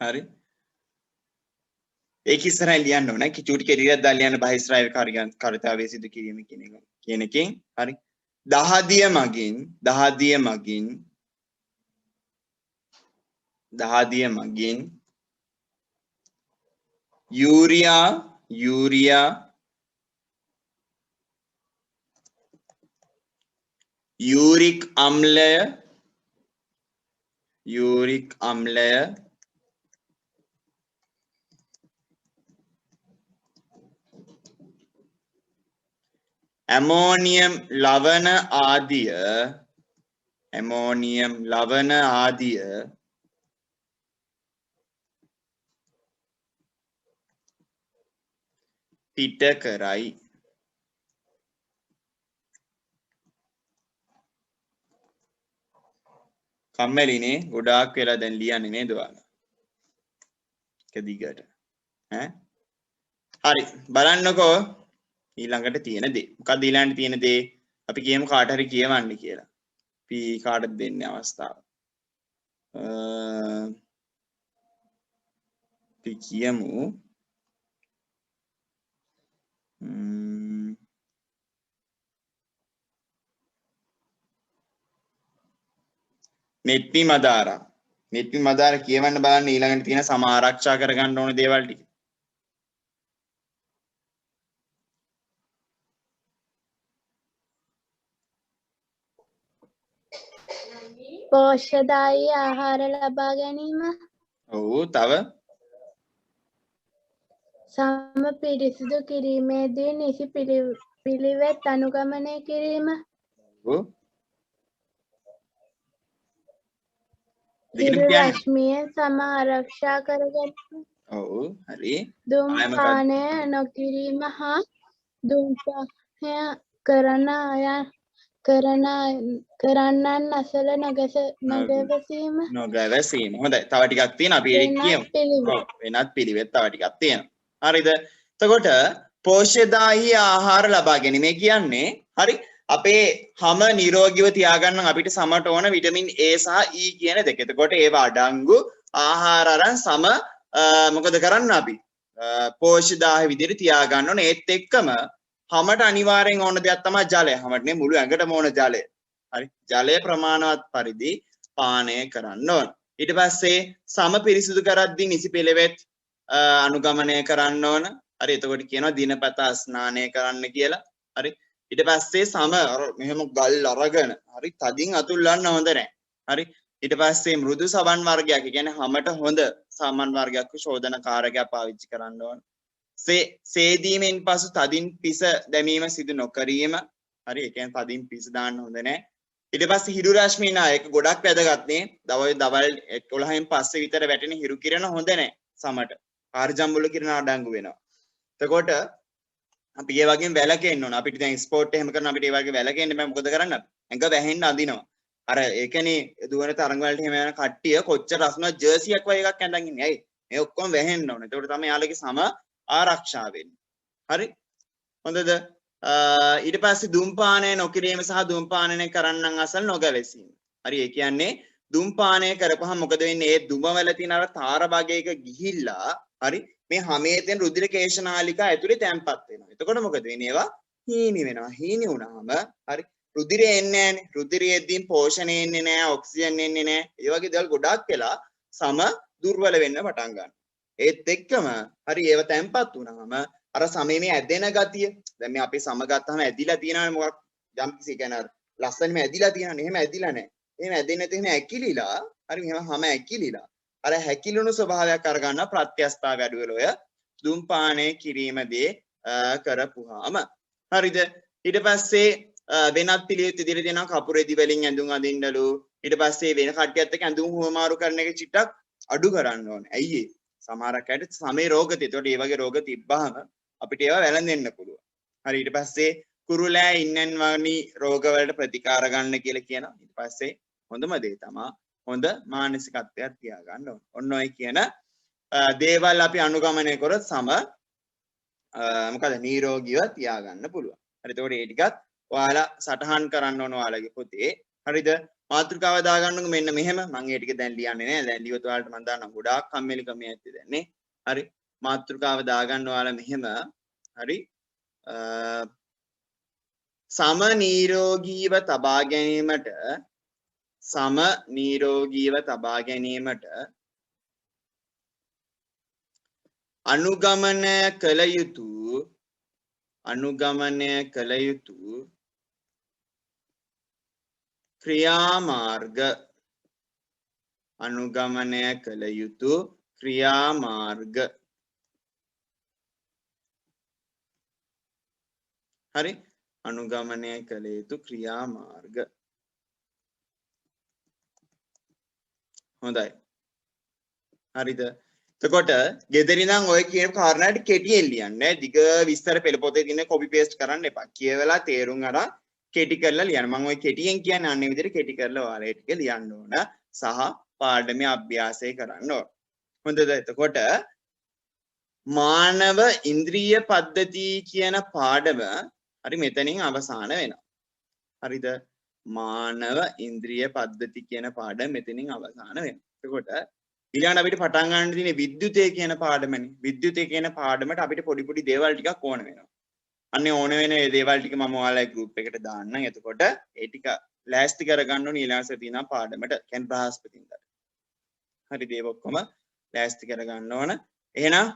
හරි. ඒක ඉස්සරහින් ලියන්න ඕන. චූටි කෙටියක් දාලා ලියන්න බහිස්රාවීය කාර්යයන් කාර්යතාවයේ සිදු කිරීම කියන එකෙන්. හරි. දහදිය මගින් යූරියා යූරික් අම්ලය ඇමෝනියම් ලවණ ආදිය පිට කරයි. කම්මැලිනේ ගොඩාක් වෙලා දැන් ලියන්නේ නේද ඔයාලා? එක දිගට. හරි බලන්නකෝ ඊළඟට තියෙන දේ. මොකක්ද ඊළඟට තියෙන දේ? අපි කියමු කාට හරි කියවන්න කියලා. අපි කාටද දෙන්නේ අවස්ථාව? අපි කියමු නෙත්පි මදාර කියවන්න බලන්න ඊළඟට තියෙන සම ආරක්ෂා කරගන්න ඕන දේවල් ටික. පෝෂ්‍යදායී ආහාර ලබා ගැනීම. ඔව් තව සම පිරිසිදු කිරීමේදී නිසි පිළිවෙත් අනුගමනය කිරීම. ඔව් හිරු රශ්මිය සම ආරක්ෂා කරගැනීම. ඔව් හරි. ධූමපානය නොකිරීම හා ධූමපානය කරන්නන් අසල නොගැවසීම. හොඳයි. තව ටිකක් තියෙනවා අපි ඒක කියමු. වෙනත් පිළිවෙත් තව ටිකක් තියෙනවා. හරිද? එතකොට පෝෂ්‍යදායී ආහාර ලබා ගැනීම කියන්නේ හරි අපේ හැම නිරෝගීව තියාගන්න අපිට සමට ඕන විටමින් A සහ E කියන දෙක. එතකොට ඒවා අඩංගු ආහාර අරන් සම මොකද කරන්න අපි? පෝෂ්‍යදායී විදිහට තියාගන්න ඕන. ඒත් එක්කම හැමට අනිවාර්යෙන් ඕන දෙයක් තමයි ජලය. හැමට නේ මුළු ඇඟටම ඕන ජලය. හරි. ජලය ප්‍රමාණවත් පරිදි පානය කරන්න ඕන. ඊට පස්සේ සම පිරිසිදු කරද්දී නිසි පිළිවෙත් අනුගමනය කරන්න ඕන. හරි. එතකොට කියනවා දිනපතා ස්නානය කරන්න කියලා. හරි. ඊට පස්සේ සම මෙහෙම ගල් අරගෙන හරි තදින් අතුල්ලන්න හොඳ නැහැ. හරි. ඊට පස්සේ මෘදු සබන් වර්ගයක් කියන්නේ හැමට හොඳ සමන් වර්ගයක් ශෝධන කාරකයක් පාවිච්චි කරන්න ඕන. සේදීමෙන් පසු තදින් පිස දැමීම සිදු නොකිරීම. හරි. ඒ කියන්නේ තදින් පිස දාන්න හොඳ නැහැ. ඊට පස්සේ හිරු රශ්මී නායක ගොඩක් වැදගත් නේ. දවල් 11න් පස්සේ විතර වැටෙන හිරු කිරණ හොඳ නැහැ සමට. කාර්ජම්බුල කිරණ අඩංගු වෙනවා. එතකොට අපි ඒ වගේම වැලකෙන්න ඕන. අපිට දැන් ස්පෝර්ට් එහෙම කරන අපිට ඒ වගේ වැලකෙන්න බෑ. මොකද කරන්නේ අපි? ඇඟ වැහෙන්න අදිනවා. අර ඒකනේ දුවන තරඟ වලට එහෙම යන කට්ටිය කොච්චර රස්නවත් ජර්සියක් වගේ එකක් ඇඳන් ඉන්නේ. ඇයි? මේ ඔක්කොම වැහෙන්න ඕන. එතකොට තමයි යාළුවගේ සම ආරක්ෂා වෙන්නේ. හරි? හොඳද? ඊට පස්සේ ධූමපානය නොකිරීම සහ ධූමපානය කරන්නන් අසල නොගැවසීම. හරි. ඒ කියන්නේ ධූමපානය කරපුවහම මොකද වෙන්නේ? ඒ දුමවල තියෙන අර තාර භාගයක ගිහිල්ලා හරි මේ හැමේ තියෙන රුධිර කේශනාලිකා ඇතුලේ තැම්පත් වෙනවා. එතකොට මොකද වෙන්නේ? ඒවා හීනි වෙනවා. හීනි වුණාම හරි රුධිරය එන්නේ නැහනේ. රුධිරයේදී පෝෂණය එන්නේ නැහැ, ඔක්සිජන් එන්නේ නැහැ. ඒ වගේ දේවල් ගොඩක් වෙලා සම දුර්වල වෙන්න පටන් ගන්නවා. ඒත් එක්කම හරි ඒව තැම්පත් වුණාම අර සමේ මේ ඇදෙන ගතිය. දැන් මේ අපේ සම ගත්තාම ඇදිලා තියෙනවනේ මොකක් යම් කිසි කියන්නේ අර ලස්සනම ඇදිලා තියෙනවනේ. එහෙම ඇදිලා නැහැ. එහෙම ඇදෙන්නේ නැති එහෙම ඇකිලිලා හරි මෙහෙම හැම ඇකිලිලා අර හැකිලුණු ස්වභාවයක් අරගන්න ප්‍රත්‍යස්ථාව වැඩුවල ඔය දුම්පානය කිරීමදී කරපුවාම හරිද ඊට පස්සේ වෙනත් පිළිවෙත් ඉදිරියට දෙනවා කපුරෙදි වලින් ඇඳුම් අඳින්නලු ඊට පස්සේ වෙන කට්ටියත් එක්ක ඇඳුම් හුවමාරු කරන එක චිට්ටක් අඩු කරන්න ඕනේ. ඇයි ඒ? සමහරක් අයට සමේ රෝග තියෙනවා. ඒකට ඒ වගේ රෝග තිබ්බහම අපිට ඒවා වැළඳෙන්න පුළුවන්. හරි ඊට පස්සේ කුරුලෑ ඉන්නන් වනි රෝග වලට ප්‍රතිකාර ගන්න කියලා කියනවා. ඊට පස්සේ හොඳම දේ තමයි හොඳ මානසිකත්වයක් තියාගන්න ඕන. ඔන්න ඔය කියන දේවල් අපි අනුගමනය කරොත් සම මොකද නිරෝගීව තියාගන්න පුළුවන්. හරි එතකොට ඒ ටිකත් ඔයාලා සටහන් කරන්න ඕන ඔයාලගේ පොතේ. හරිද? මාතෘකාව දාගන්නකො මෙන්න මෙහෙම. මම ඒ ටික දැන් ලියන්නේ නෑ. දැන් ලියුවොත් ඔයාලට මම දාන්නම් ගොඩාක් කම්මැලිකම ඇත්තේ දැන් නේ. හරි. මාතෘකාව දාගන්න ඔයාලා මෙහෙම. හරි. සම නිරෝගීව තබා ගැනීමට අනුගමනය කළ යුතු ක්‍රියාමාර්ග හරි අනුගමනය කළ යුතු ක්‍රියාමාර්ග හොඳයි හරිද එතකොට ගෙදරින් නම් ඔය කියන කාරණාට කෙටියෙන් ලියන්න දිග විස්තර පෙළ පොතේ තියෙන කොපි පේස්ට් කරන්න එපා කියවලා තේරුම් අරන් කෙටි කරලා ලියන්න මම ඔය කෙටියෙන් කියන්නේ අන්නේ විදිහට කෙටි කරලා ඔයාලා ඒ ටික ලියන්න ඕන සහ පාඩමේ අභ්‍යාසය කරන්න ඕන හොඳද එතකොට මානව ඉන්ද්‍රිය පද්ධති කියන පාඩම හරි මෙතනින් අවසන් වෙනවා හරිද මානව ඉන්ද්‍රිය පද්ධති කියන පාඩම මෙතනින් අවසන් වෙනවා එතකොට ඊළඟට අපිට පටන් ගන්න තියෙන්නේ විද්‍යුතය කියන පාඩමනේ විද්‍යුතය කියන පාඩමට අපිට පොඩි පොඩි දේවල් ටිකක් ඕන වෙනවා අන්නේ ඕන වෙන මේ දේවල් ටික මම ඔයාලගේ group එකට දාන්නම් එතකොට ඒ ටික ලෑස්ති කරගන්න ඕනේ ඊළඟට තියෙන පාඩමට කියන්නේ බ්‍රහස්පතින්දා හරි දේව ඔක්කොම ලෑස්ති කරගන්න ඕන එහෙනම්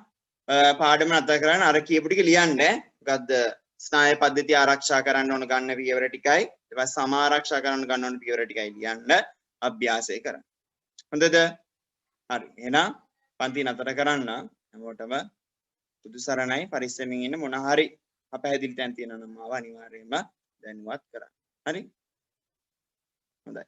පාඩම නැතර කරන්න අර කියපු ටික ලියන්න මොකද්ද ස්නායු පද්ධතිය ආරක්ෂා කරන්න ඕන ගන්න පියවර ටිකයි ඊට පස්සේ සම ආරක්ෂා කරන්න ගන්න ඕන පියවර ටිකයි ලියන්න අභ්‍යාසය කරන්න හොඳද හරි එහෙනම් පන්ති නතර කරන්න හැමෝටම බුදු සරණයි පරිස්සමින් ඉන්න මොන හරි අපහැදිලි තැන් තියෙනවා නම් මාව අනිවාර්යයෙන්ම දැනුවත් කරන්න හරි හොඳයි